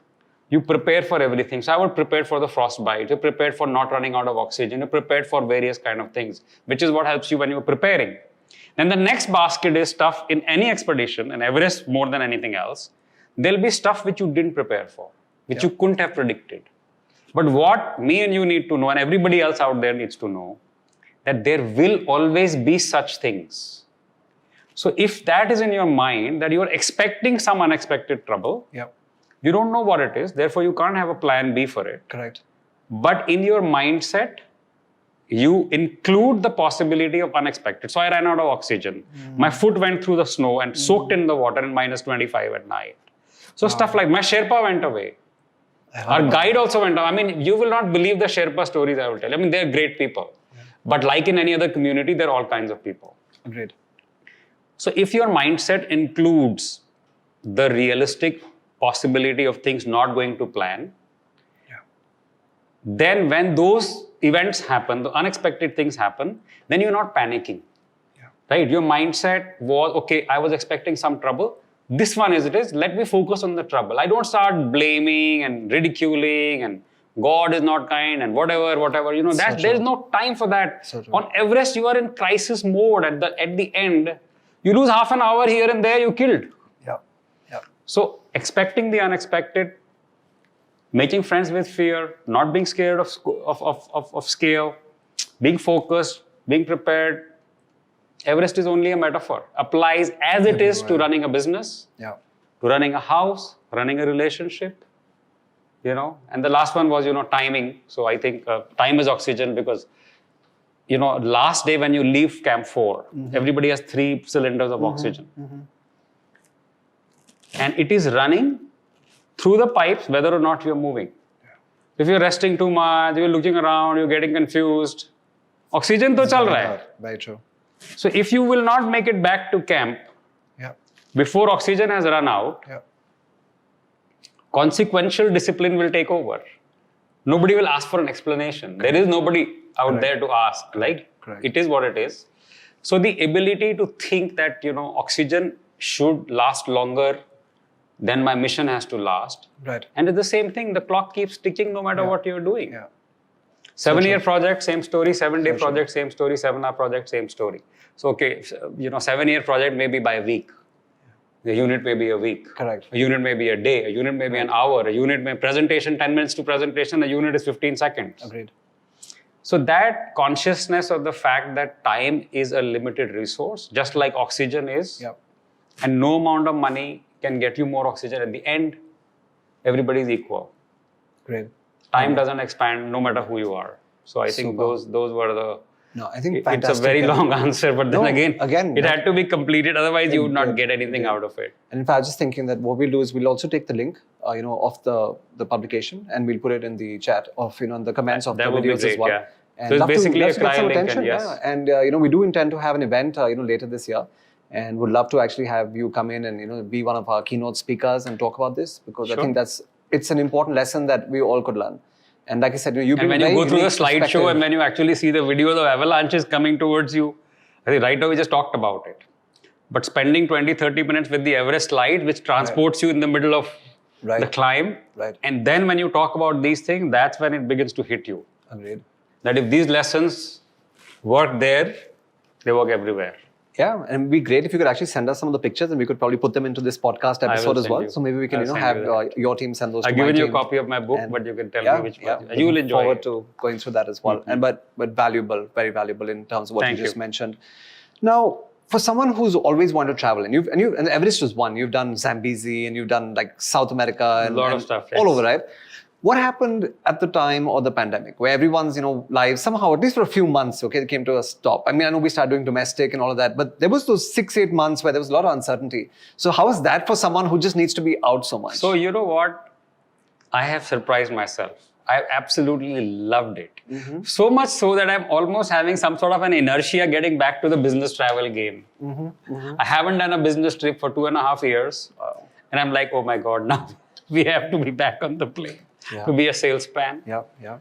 You prepare for everything. So I would prepare for the frostbite. You're prepared for not running out of oxygen. You're prepared for various kind of things, which is what helps you when you're preparing. Then the next basket is stuff in any expedition, and Everest more than anything else, there'll be stuff which you didn't prepare for, which you couldn't have predicted. But what me and you need to know, and everybody else out there needs to know, that there will always be such things. So if that is in your mind, that you are expecting some unexpected trouble, Yeah. you don't know what it is, therefore you can't have a plan B for it. Correct. But in your mindset, you include the possibility of unexpected. So I ran out of oxygen. My foot went through the snow and soaked in the water in minus 25 at night. So stuff like my Sherpa went away. Our guide also went away. I mean, you will not believe the Sherpa stories I will tell. I mean, they're great people. But like in any other community, there are all kinds of people. Agreed. So if your mindset includes the realistic possibility of things not going to plan, then when those events happen, the unexpected things happen, then you're not panicking. Right? Your mindset was, okay, I was expecting some trouble. This one as it is, let me focus on the trouble. I don't start blaming and ridiculing and God is not kind and whatever. You know, that there is no time for that. So true. On Everest, you are in crisis mode. At the end, you lose half an hour here and there, you're killed. Yeah. Yeah. So expecting the unexpected, making friends with fear, not being scared of scale, being focused, being prepared. Everest is only a metaphor. Applies as it is to running a business, Yeah. to running a house, running a relationship. You know, and the last one was, timing. So I think time is oxygen because, last day when you leave Camp 4, everybody has 3 cylinders of oxygen. And it is running through the pipes whether or not you're moving. If you're resting too much, you're looking around, you're getting confused, oxygen to chal raha hai. Very true. So if you will not make it back to camp Yeah. before oxygen has run out, Yeah. consequential discipline will take over. Nobody will ask for an explanation. There is nobody out there to ask. Like, Correct. it is what it is. So the ability to think that, oxygen should last longer than my mission has to last. Right. And it's the same thing. The clock keeps ticking no matter what you're doing. Yeah. 7-year project, same story. 7-day project, same story. 7-hour project, same story. So, okay, 7-year project may be by a week. The unit may be a week. Correct. A unit may be a day. A unit may be an hour. A unit may presentation, 10 minutes to presentation. A unit is 15 seconds. Agreed. So that consciousness of the fact that time is a limited resource, just like oxygen is, Yep. and no amount of money can get you more oxygen. At the end, everybody is equal. Great. Time doesn't expand no matter who you are. So I think Super. those were the... No, I think It's fantastic. a very long answer, but then No, again, it had to be completed. Otherwise, you would not get anything out of it. And in fact, I was just thinking that what we'll do is we'll also take the link, of the publication, and we'll put it in the chat of, in the comments of That the would be videos great, as well. yeah. And So it's love to- basically let's a get trial some link, attention, and yes. yeah. And we do intend to have an event, later this year, and would love to actually have you come in and be one of our keynote speakers and talk about this, because I Sure. think it's an important lesson that we all could learn. And like I said, you And bring when you very go through the unique slideshow perspective. and when you actually see the videos of avalanches coming towards you, I think right now we just talked about it. But spending 20, 30 minutes with the Everest slide, which transports you in the middle of the climb. Right. And then when you talk about these things, that's when it begins to hit you. Agreed. That if these lessons work there, they work everywhere. Yeah, and it'd be great if you could actually send us some of the pictures, and we could probably put them into this podcast episode as send well. you. So maybe we can, I'll send have you your team send those I've to my given you a team. copy of my book, And- but you can tell Yeah, me which yeah. one. You will enjoy forward it. to going through that as well. And but valuable, very valuable in terms of what Thank you just you. mentioned. Now, for someone who's always wanted to travel, and Everest was one. You've done Zambezi, and you've done like South America, and lot of and stuff, all yes. over, right? What happened at the time of the pandemic, where everyone's lives somehow, at least for a few months, okay, came to a stop? I mean, I know we started doing domestic and all of that, but there was those 6-8 months where there was a lot of uncertainty. So how is that for someone who just needs to be out so much? So you know what? I have surprised myself. I absolutely loved it. So much so that I'm almost having some sort of an inertia getting back to the business travel game. I haven't done a business trip for 2.5 years. And I'm like, oh my God, now we have to be back on the plane to be a salesman. Yeah.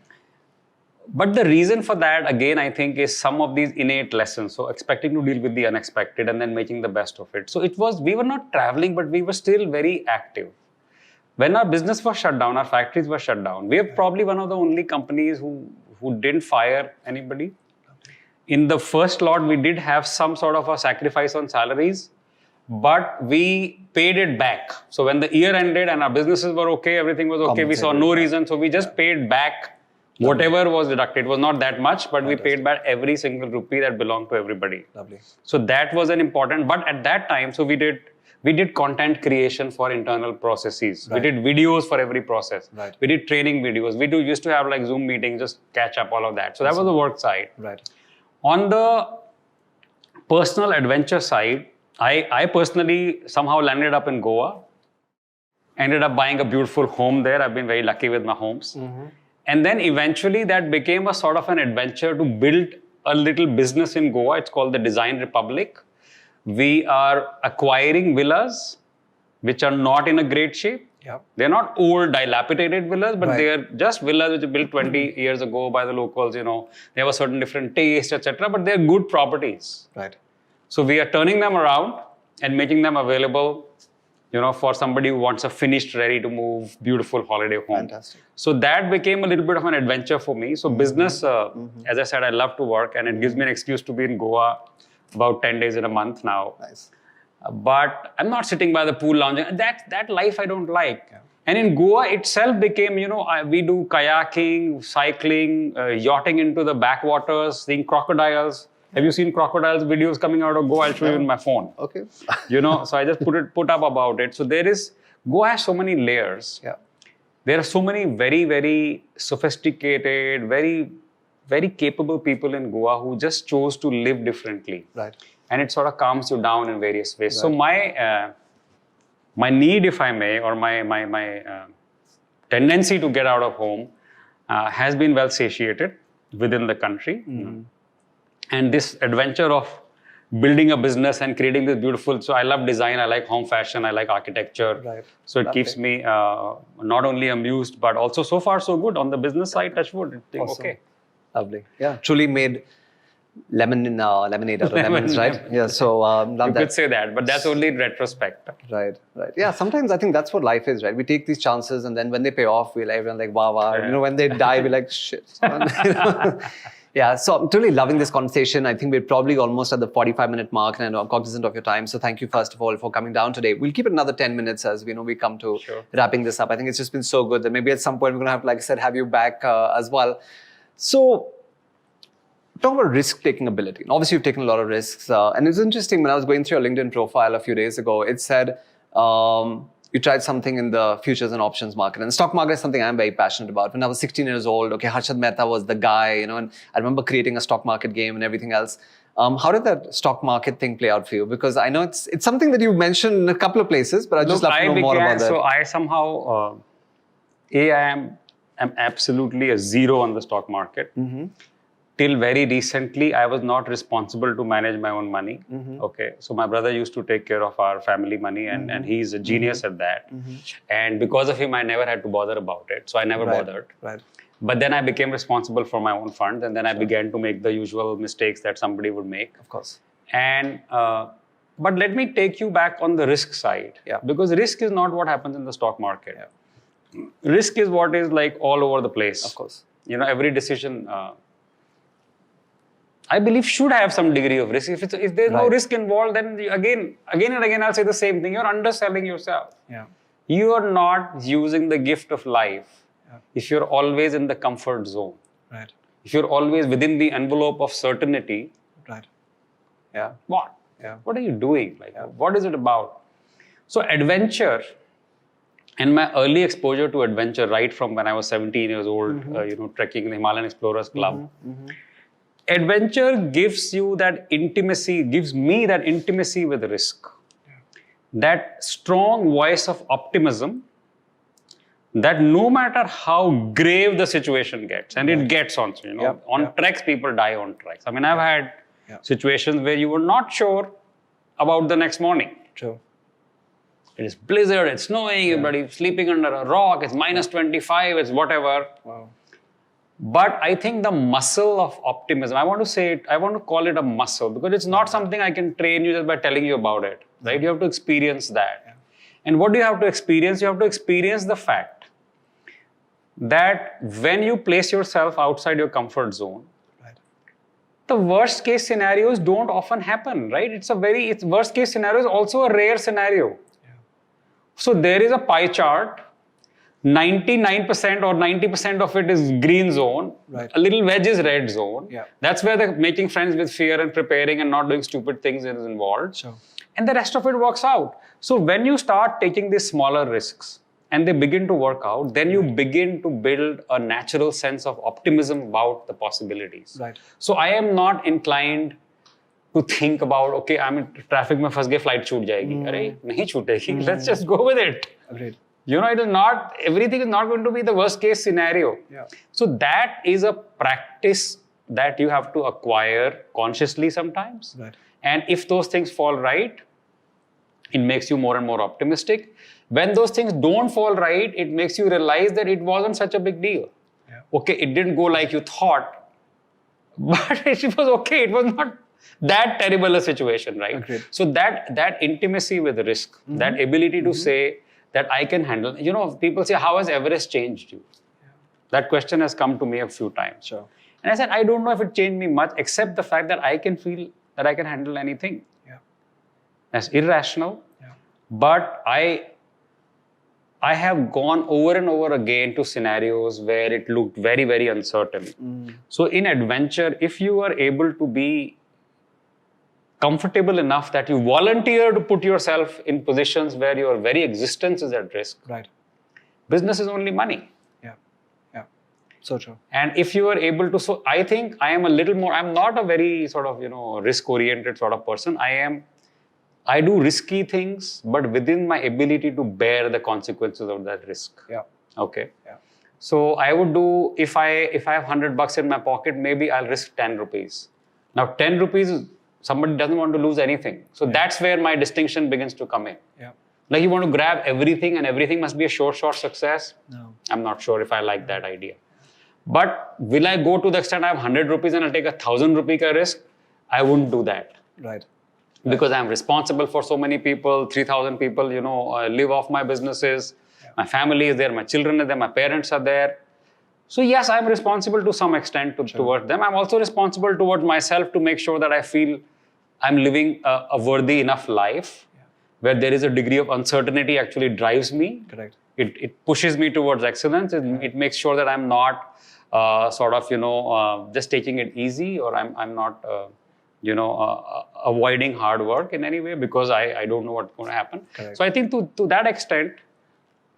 But the reason for that, again, I think is some of these innate lessons. So expecting to deal with the unexpected and then making the best of it. So we were not traveling, but we were still very active. When our business was shut down, our factories were shut down, we are probably one of the only companies who didn't fire anybody. In the first lot, we did have some sort of a sacrifice on salaries, but we paid it back. So when the year ended and our businesses were okay, everything was okay, we saw no reason. So we just paid back Whatever was deducted, it was not that much, but we paid back every single rupee that belonged to everybody. Lovely. So that was an important, but at that time, so we did content creation for internal processes. Right. We did videos for every process. Right. We did training videos. Used to have like Zoom meetings, just catch up all of that. So that was the work side. Right. On the personal adventure side, I personally somehow landed up in Goa. Ended up buying a beautiful home there. I've been very lucky with my homes. And then eventually that became a sort of an adventure to build a little business in Goa. It's called the Design Republic. We are acquiring villas which are not in a great shape. Yeah. They're not old, dilapidated villas, but Right. they're just villas which were built 20 years ago by the locals, They have a certain different taste, etc. But they're good properties. Right. So we are turning them around and making them available, for somebody who wants a finished, ready to move, beautiful holiday home. Fantastic. So that became a little bit of an adventure for me. So business, as I said, I love to work, and it gives me an excuse to be in Goa about 10 days in a month now. Nice. But I'm not sitting by the pool lounging. That life I don't like. Yeah. And in Goa itself became, we do kayaking, cycling, yachting into the backwaters, seeing crocodiles. Have you seen crocodiles videos coming out of Goa? I'll show you in my phone. Okay. So I just put up about it. So Goa has so many layers. Yeah. There are so many very, very sophisticated, very, very capable people in Goa who just chose to live differently. Right. And it sort of calms you down in various ways. Right. So my need, if I may, or my tendency to get out of home has been well satiated within the country. And this adventure of building a business and creating this beautiful, so I love design, I like home fashion, I like architecture. Right. So it keeps me not only amused, but also so far so good on the business side, touch wood. Awesome. Okay. Lovely. Yeah. Truly made lemonade out of lemons, right? Yeah. So love you that. could say that, but that's only in retrospect. Right. Yeah. Sometimes I think that's what life is, right? We take these chances, and then when they pay off, everyone's like, wow. Yeah. When they die, we're like, shit. Yeah, so I'm totally loving this conversation. I think we're probably almost at the 45-minute mark, and I'm cognizant of your time. So thank you, first of all, for coming down today. We'll keep it another 10 minutes as we come to wrapping this up. I think it's just been so good that maybe at some point we're going to have, like I said, have you back as well. So talk about risk-taking ability. And obviously, you've taken a lot of risks. And it's interesting, when I was going through your LinkedIn profile a few days ago, it said you tried something in the futures and options market. And stock market is something I'm very passionate about. When I was 16 years old, Harshad Mehta was the guy, and I remember creating a stock market game and everything else. How did that stock market thing play out for you? Because I know it's something that you mentioned in a couple of places, but I'd just love to know more about that. So I somehow, I am absolutely a zero on the stock market. Till very recently, I was not responsible to manage my own money. Okay, so my brother used to take care of our family money, and he's a genius at that. And because of him, I never had to bother about it. So I never bothered. Right. But then I became responsible for my own funds, and then I began to make the usual mistakes that somebody would make. Of course. And but let me take you back on the risk side, because risk is not what happens in the stock market. Risk is what is like all over the place. Of course. Every decision. I believe should have some degree of risk. If there's no risk involved, then again and again, I'll say the same thing. You're underselling yourself. Yeah. You are not using the gift of life if you're always in the comfort zone. Right. If you're always within the envelope of certainty. Right. Yeah. What? Yeah. What are you doing? What is it about? So adventure, and my early exposure to adventure, right from when I was 17 years old, trekking in the Himalayan Explorers Club. Adventure gives me that intimacy with risk. That strong voice of optimism that no matter how grave the situation gets, and it gets on, treks, people die on treks. I mean, I've had situations where you were not sure about the next morning. True. It is blizzard, it's snowing, everybody's sleeping under a rock, it's minus 25, it's whatever. Wow. But I think the muscle of optimism, I want to call it a muscle, because it's not something I can train you just by telling you about it, right? You have to experience that. Yeah. And what do you have to experience? You have to experience the fact that when you place yourself outside your comfort zone, the worst case scenarios don't often happen, right? It's worst case scenario is also a rare scenario. Yeah. So there is a pie chart. 99% or 90% of it is green zone. Right. A little wedge is red zone. Yeah. That's where the making friends with fear and preparing and not doing stupid things is involved. Sure. And the rest of it works out. So when you start taking these smaller risks and they begin to work out, then you begin to build a natural sense of optimism about the possibilities. Right. So I am not inclined to think about, okay, I'm in traffic mein phas gaye, flight छूट जाएगी. अरे नहीं छूटेगी. Let's just go with it. Agreed. You know, it is not, everything is not going to be the worst case scenario. Yeah. So that is a practice that you have to acquire consciously sometimes. Right. And if those things fall right, it makes you more and more optimistic. When those things don't fall right, it makes you realize that it wasn't such a big deal. Yeah. Okay, it didn't go like you thought, but it was okay. It was not that terrible a situation, right? Agreed. So that intimacy with risk, that ability to say that I can handle. You know, people say, how has Everest changed you? Yeah. That question has come to me a few times. Sure. And I said, I don't know if it changed me much, except the fact that I can feel that I can handle anything. Yeah. That's irrational. Yeah. But I have gone over and over again to scenarios where it looked very, very uncertain. So in adventure, if you are able to be comfortable enough that you volunteer to put yourself in positions where your very existence is at risk, Right. business is only money. Yeah. Yeah. So true. And if you are able to, so I think I am a little more, I'm not a very sort of, risk-oriented sort of person. I do risky things, but within my ability to bear the consequences of that risk. Yeah. Okay. Yeah. So I would do, if I have $100 in my pocket, maybe I'll risk 10 rupees. Now 10 rupees, somebody doesn't want to lose anything. So that's where my distinction begins to come in. Yeah. Like you want to grab everything and everything must be a short success. No. I'm not sure if I like that idea. But will I go to the extent I have 100 rupees and I'll take 1,000 rupee ka risk? I wouldn't do that. Right. Because I'm responsible for so many people, 3,000 people, live off my businesses. Yeah. My family is there, my children are there, my parents are there. So yes, I'm responsible to some extent towards them. I'm also responsible towards myself to make sure that I feel I'm living a worthy enough life where there is a degree of uncertainty actually drives me. Correct. It pushes me towards excellence. It makes sure that I'm not just taking it easy, or I'm not avoiding hard work in any way because I don't know what's going to happen. Correct. So I think to that extent,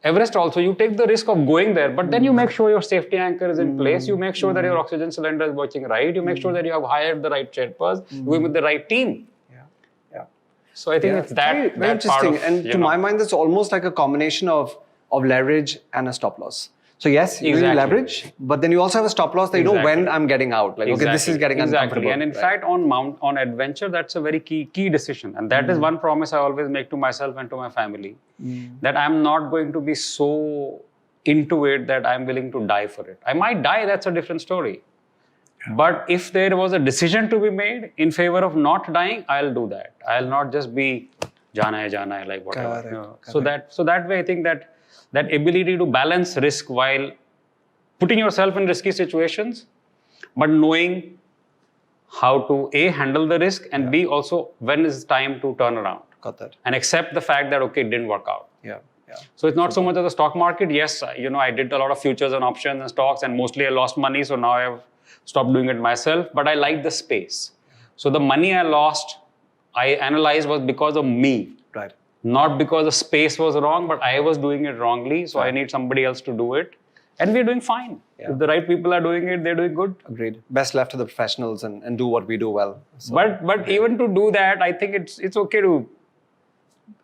Everest also, you take the risk of going there, but then you make sure your safety anchor is in place. You make sure that your oxygen cylinder is working right. You make sure that you have hired the right Sherpas, going with the right team. Yeah. Yeah. So I think it's that, very that interesting. part of, And to my mind, it's almost like a combination of leverage and a stop loss. So yes, you need leverage, but then you also have a stop loss that you know when I'm getting out. Like, okay, this is getting uncomfortable. And in fact, on adventure, that's a very key decision. And that is one promise I always make to myself and to my family, that I'm not going to be so into it that I'm willing to die for it. I might die, that's a different story. Yeah. But if there was a decision to be made in favor of not dying, I'll do that. I'll not just be jana hai, like whatever. Correct. So that way, I think that ability to balance risk while putting yourself in risky situations, but knowing how to A, handle the risk, and B, also when is time to turn around. Got that. And accept the fact that, okay, it didn't work out. Yeah. Yeah. So it's not so much of the stock market. Yes, I did a lot of futures and options and stocks, and mostly I lost money. So now I've stopped doing it myself, but I like the space. So the money I lost, I analyzed was because of me. Right. Not because the space was wrong, but I was doing it wrongly. So I need somebody else to do it. And we're doing fine. Yeah. If the right people are doing it, they're doing good. Agreed. Best left to the professionals and do what we do well. So, but even to do that, I think it's okay to...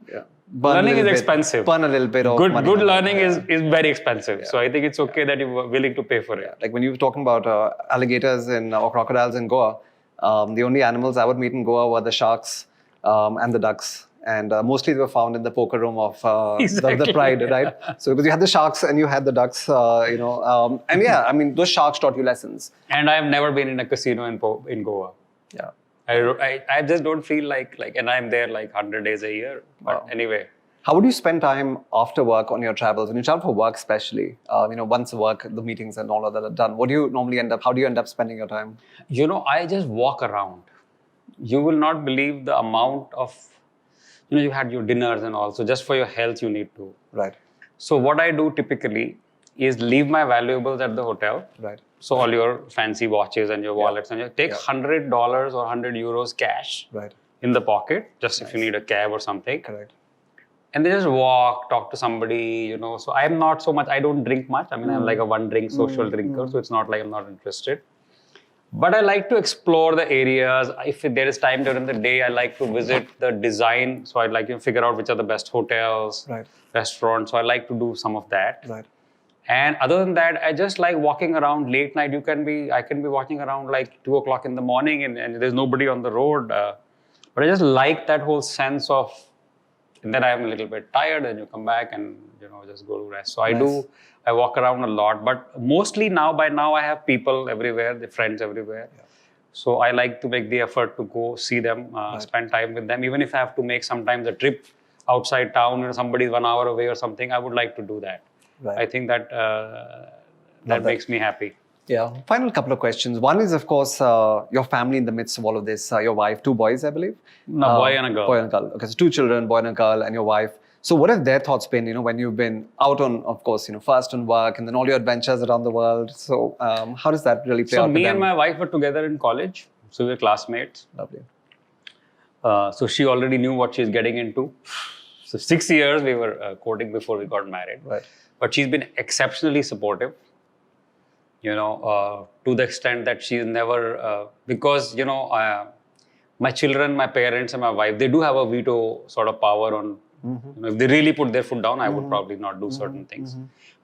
Yeah. Learning is expensive. Burn a little bit of money. Good learning is very expensive. Yeah. So I think it's okay that you're willing to pay for it. Like when you were talking about alligators or crocodiles in Goa, the only animals I would meet in Goa were the sharks and the ducks. And mostly they were found in the poker room of the Pride, right? So because you had the sharks and you had the ducks, and yeah, I mean, those sharks taught you lessons. And I've never been in a casino in Goa. Yeah. I just don't feel like, and I'm there like 100 days a year. But anyway. How would you spend time after work on your travels? When you travel for work especially, once work, the meetings and all of that are done, what do you normally how do you end up spending your time? I just walk around. You will not believe the amount of, you had your dinners and all. So just for your health, you need to. Right. So what I do typically is leave my valuables at the hotel. Right. So all your fancy watches and your wallets and you take $100 or €100 cash Right. in the pocket, just if you need a cab or something. Correct. And they just walk, talk to somebody, So I'm not so much, I don't drink much. I mean, I'm like a one drink social drinker. So it's not like I'm not interested. But I like to explore the areas. If there is time during the day, I like to visit the design. So I like to figure out which are the best hotels, restaurants. So I like to do some of that. Right. And other than that, I just like walking around late night. I can be walking around like 2 o'clock in the morning and there's nobody on the road. But I just like that whole sense of, and then I'm a little bit tired and you come back and, just go to rest. So I walk around a lot, but mostly by now I have people everywhere, the friends everywhere. Yeah. So I like to make the effort to go see them, spend time with them. Even if I have to make sometimes a trip outside town, somebody's 1 hour away or something, I would like to do that. Right. I think that makes me happy. Yeah. Final couple of questions. One is, of course, your family in the midst of all of this. Your wife, 2 boys, I believe. No, boy and a girl. Boy and a girl. Okay, so 2 children, boy and a girl, and your wife. So what have their thoughts been, when you've been out on, of course, first on work and then all your adventures around the world. So how does that really play out? So me and my wife were together in college. So we were classmates. Lovely. So she already knew what she's getting into. So 6 years we were courting before we got married. Right. But she's been exceptionally supportive, to the extent that she's never, because, my children, my parents and my wife, they do have a veto sort of power on, if they really put their foot down, I would probably not do certain things.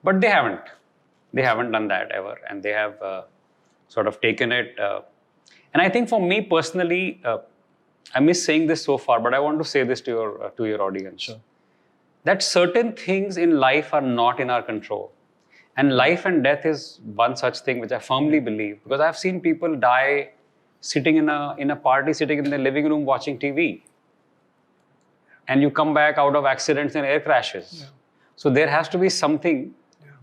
But they haven't done that ever. And they have sort of taken it. And I think for me personally, I miss saying this so far, but I want to say this to your audience. Sure. That certain things in life are not in our control. And life and death is one such thing which I firmly believe, because I've seen people die sitting in a party, sitting in their living room watching TV. And you come back out of accidents and air crashes. Yeah. So there has to be something. Yeah.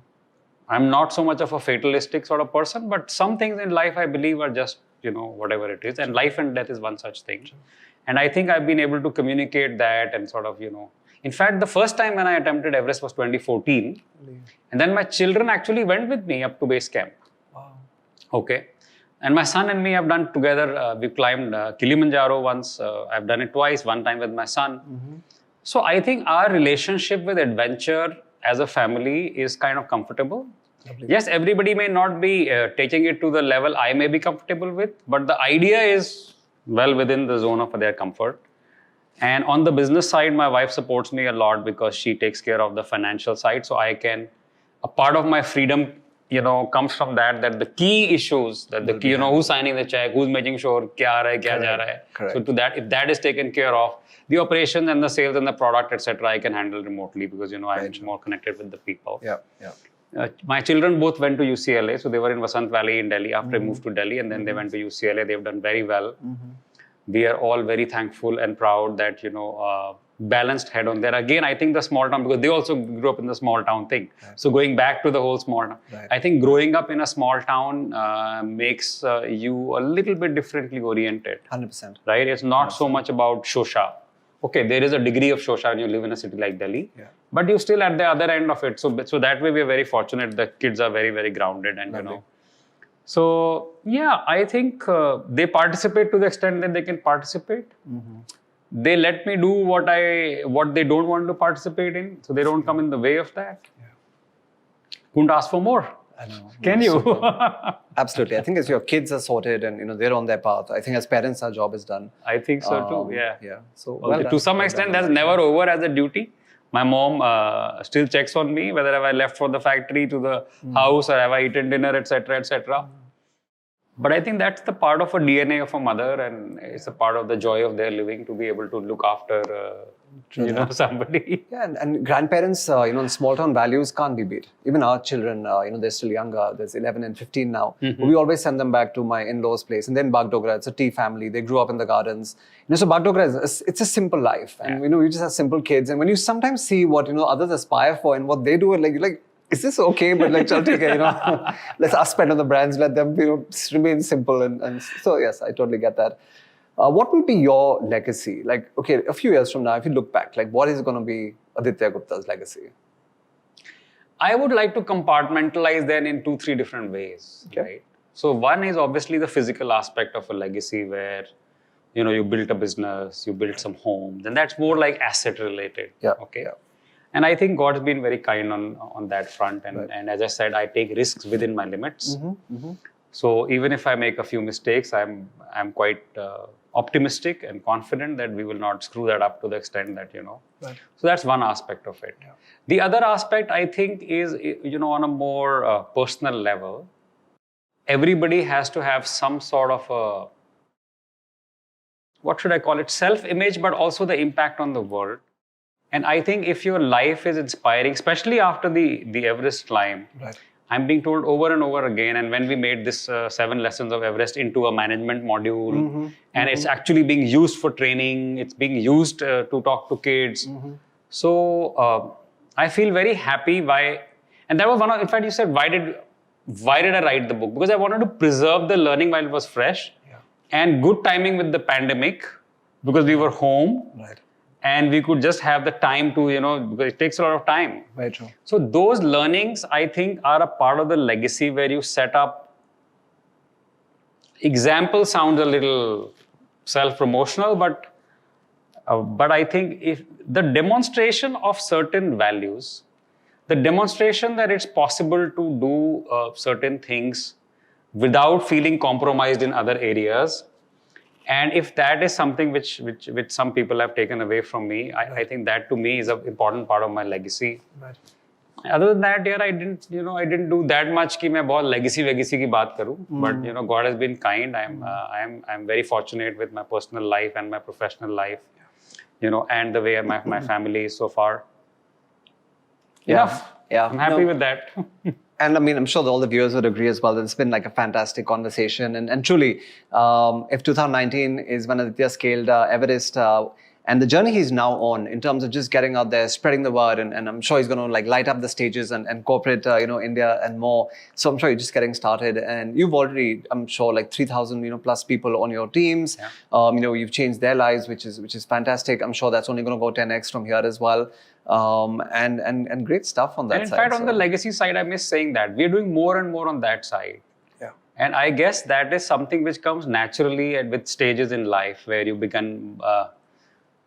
I'm not so much of a fatalistic sort of person, but some things in life I believe are just, whatever it is. And life and death is one such thing. Sure. And I think I've been able to communicate that and sort of, In fact, the first time when I attempted Everest was 2014. And then my children actually went with me up to base camp. Wow. Okay. And my son and me have done together, we climbed Kilimanjaro once. I've done it twice, one time with my son. So I think our relationship with adventure as a family is kind of comfortable. Lovely. Yes, everybody may not be taking it to the level I may be comfortable with, but the idea is well within the zone of their comfort. And on the business side, my wife supports me a lot because she takes care of the financial side. So a part of my freedom, comes from that the key issues, who's signing the check, who's making sure kya aa raha hai, kya ja raha hai. So to that, if that is taken care of, the operations and the sales and the product, etc., I can handle remotely because, I'm more connected with the people. Yeah. My children both went to UCLA. So they were in Vasant Valley in Delhi after I moved to Delhi, and then they went to UCLA. They've done very well. We are all very thankful and proud that, balanced head on there. Again, I think the small town, because they also grew up in the small town thing. Right. So going back to the whole small town, I think growing up in a small town makes you a little bit differently oriented. 100%. Right? It's not 100%. So much about shosha. Okay, there is a degree of shosha when you live in a city like Delhi, but you're still at the other end of it. So that way we are very fortunate. The kids are very, very grounded and, So, I think they participate to the extent that they can participate. They let me do what they don't want to participate in, so they don't come in the way of that. Couldn't ask for more. I know. Can you? Absolutely. I think as your kids are sorted and they're on their path, I think as parents our job is done. I think so too. Yeah. So to some extent, that's never over as a duty. My mom still checks on me whether have I left for the factory to the house or have I eaten dinner, etc., etc. But I think that's the part of a DNA of a mother, and it's a part of the joy of their living to be able to look after, somebody. Yeah, and grandparents, in small town values can't be beat. Even our children, they're still younger. There's 11 and 15 now. We always send them back to my in-laws' place. And then Bagdogra, it's a tea family. They grew up in the gardens. So Bagdogra it's a simple life, and you just have simple kids. And when you sometimes see what others aspire for and what they do, like. Is this okay? But let's us spend on the brands, let them remain simple. And so, yes, I totally get that. What will be your legacy? Like, okay, a few years from now, if you look back, like what is going to be Aditya Gupta's legacy? I would like to compartmentalize them in 2-3 different ways, right? So one is obviously the physical aspect of a legacy where, you built a business, you built some homes, and that's more like asset related. Yeah. Okay. And I think God's been very kind on that front. And as I said, I take risks within my limits. So even if I make a few mistakes, I'm quite optimistic and confident that we will not screw that up to the extent that, Right. So that's one aspect of it. The other aspect, I think, is, on a more personal level, everybody has to have some sort of a, what should I call it, self-image, but also the impact on the world. And I think if your life is inspiring, especially after the Everest climb, Right. I'm being told over and over again, and when we made this 7 lessons of Everest into a management module, and it's actually being used for training, it's being used to talk to kids. So I feel very happy and that was one of, in fact, you said, why did I write the book? Because I wanted to preserve the learning while it was fresh, and good timing with the pandemic, because we were home. Right. And we could just have the time to, because it takes a lot of time. Very true. So those learnings, I think, are a part of the legacy where you set up. Example sounds a little self-promotional, but I think if the demonstration of certain values, the demonstration that it's possible to do certain things without feeling compromised in other areas. And if that is something which some people have taken away from me, I think that to me is an important part of my legacy. Right. Other than that, I didn't do that much कि मैं बहुत legacy की बात करूँ. But God has been kind. I'm very fortunate with my personal life and my professional life, and the way my family is so far. Enough. Yeah. I'm happy with that. And I mean, I'm sure that all the viewers would agree as well. It's been like a fantastic conversation. And truly, if 2019 is when Aditya scaled Everest, and the journey he's now on in terms of just getting out there, spreading the word, and I'm sure he's going to light up the stages and corporate, India and more. So I'm sure you're just getting started, and you've already, I'm sure, 3,000, plus people on your teams. Yeah. You've changed their lives, which is fantastic. I'm sure that's only going to go 10x from here as well. And great stuff on that and in side. fact, on the legacy side, I miss saying that we're doing more and more on that side. Yeah. And I guess that is something which comes naturally and with stages in life where you begin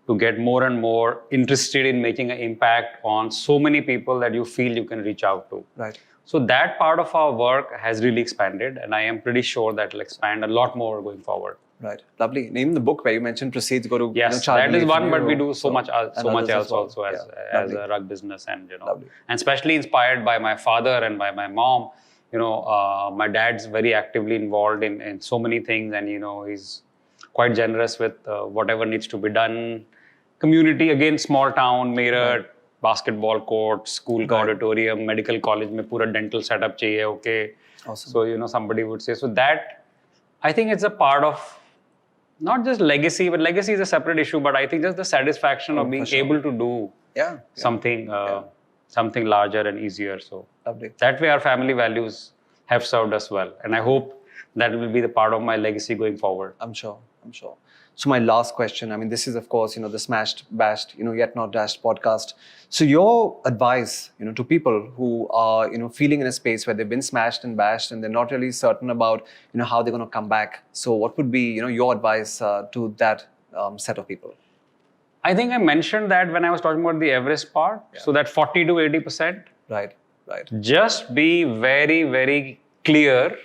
to get more and more interested in making an impact on so many people that you feel you can reach out to. Right. So that part of our work has really expanded, and I am pretty sure that will expand a lot more going forward. Right. Lovely. Name the book where you mentioned proceeds go to yes, child that is relief one, in but we Europe. do so much else well. also as a rug business, and Lovely. and especially inspired by my father and by my mom. My dad's very actively involved in so many things, and he's quite generous with whatever needs to be done. Community, again, small town, Meerut, basketball court, school auditorium, medical college में पूरा dental setup चाहिए, okay. Awesome. So somebody would say, so that I think it's a part of not just legacy, but legacy is a separate issue, but I think just the satisfaction of being able to do something something larger and easier. So Lovely. That way our family values have served us well, and I hope that will be the part of my legacy going forward. I'm sure. So my last question, I mean, this is of course, the Smashed, Bashed, Yet Not Dashed podcast. So your advice, to people who are, feeling in a space where they've been smashed and bashed and they're not really certain about, how they're going to come back. So what would be, your advice to that set of people? I think I mentioned that when I was talking about the Everest part. Yeah. So that 40 to 80%. Right. Just be very, very clear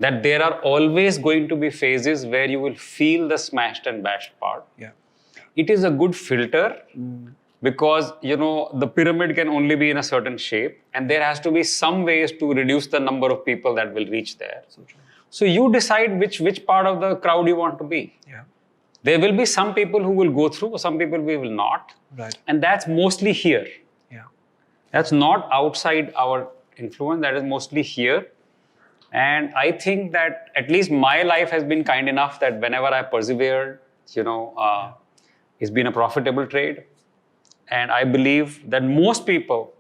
that there are always going to be phases where you will feel the smashed and bashed part. Yeah. It is a good filter because, the pyramid can only be in a certain shape, and there has to be some ways to reduce the number of people that will reach there. So true. So you decide which part of the crowd you want to be. Yeah. There will be some people who will go through, some people we will not. Right. And that's mostly here. Yeah. That's not outside our influence, that is mostly here. And I think that at least my life has been kind enough that whenever I persevered, it's been a profitable trade. And I believe that most people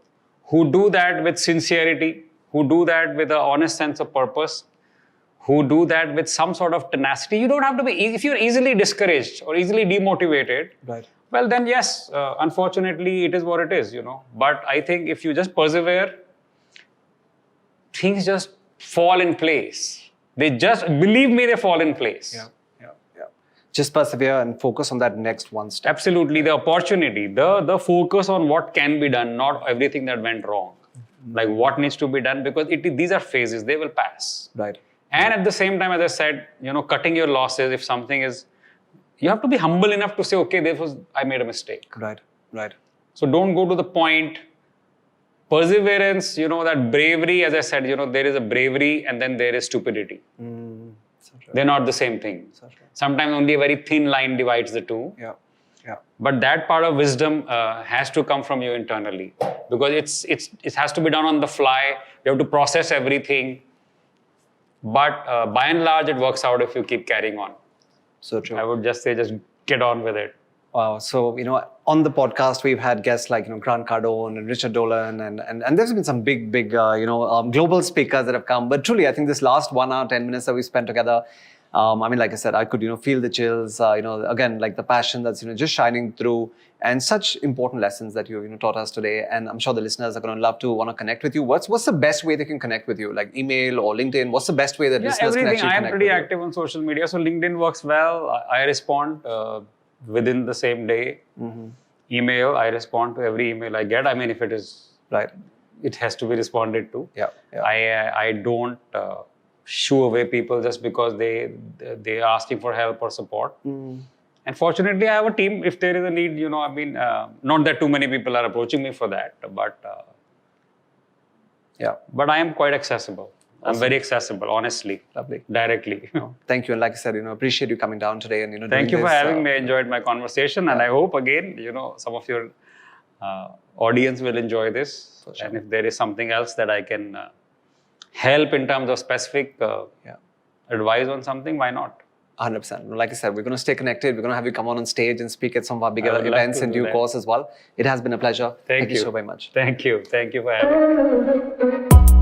who do that with sincerity, who do that with an honest sense of purpose, who do that with some sort of tenacity, you don't have to be, if you're easily discouraged or easily demotivated, Right. well then yes, unfortunately it is what it is, But I think if you just persevere, things just fall in place. They just, believe me, they fall in place. Yeah. Just persevere and focus on that next one step. Absolutely, the opportunity, the focus on what can be done, not everything that went wrong. Like what needs to be done, because these are phases, they will pass. Right. And at the same time, as I said, cutting your losses, if something is, you have to be humble enough to say, okay, I made a mistake. Right. So don't go to the point. Perseverance, that bravery, as I said, there is a bravery and then there is stupidity. They're not the same thing. Sometimes only a very thin line divides the two. Yeah. But that part of wisdom has to come from you internally, because it has to be done on the fly. You have to process everything. But by and large, it works out if you keep carrying on. So true. I would just say, just get on with it. Wow. So, on the podcast, we've had guests like, Grant Cardone and Richard Dolan, and there's been some big, global speakers that have come. But truly, I think this last 1 hour, 10 minutes that we spent together, like I said, I could, feel the chills, again, like the passion that's, just shining through, and such important lessons that you taught us today. And I'm sure the listeners are going to love to want to connect with you. What's the best way they can connect with you? Like email or LinkedIn? What's the best way that listeners can actually connect with you? I am pretty active on social media. So LinkedIn works well. I respond within the same day. Email, I respond to every email I get. I mean, if it is right, it has to be responded to. Yeah. I don't shoo away people just because they are asking for help or support. And fortunately, I have a team. If there is a need, not that too many people are approaching me for that, but But I am quite accessible. Awesome. I'm very accessible, honestly. Lovely. Directly. Thank you. And like I said, appreciate you coming down today and Thank you for having me. I enjoyed my conversation, and I hope again, some of your audience will enjoy this. Sure. And if there is something else that I can help in terms of specific advice on something, why not? 100%. Like I said, we're going to stay connected. We're going to have you come on stage and speak at some of our bigger events in due course as well. It has been a pleasure. Thank you so very much. Thank you. Thank you for having me.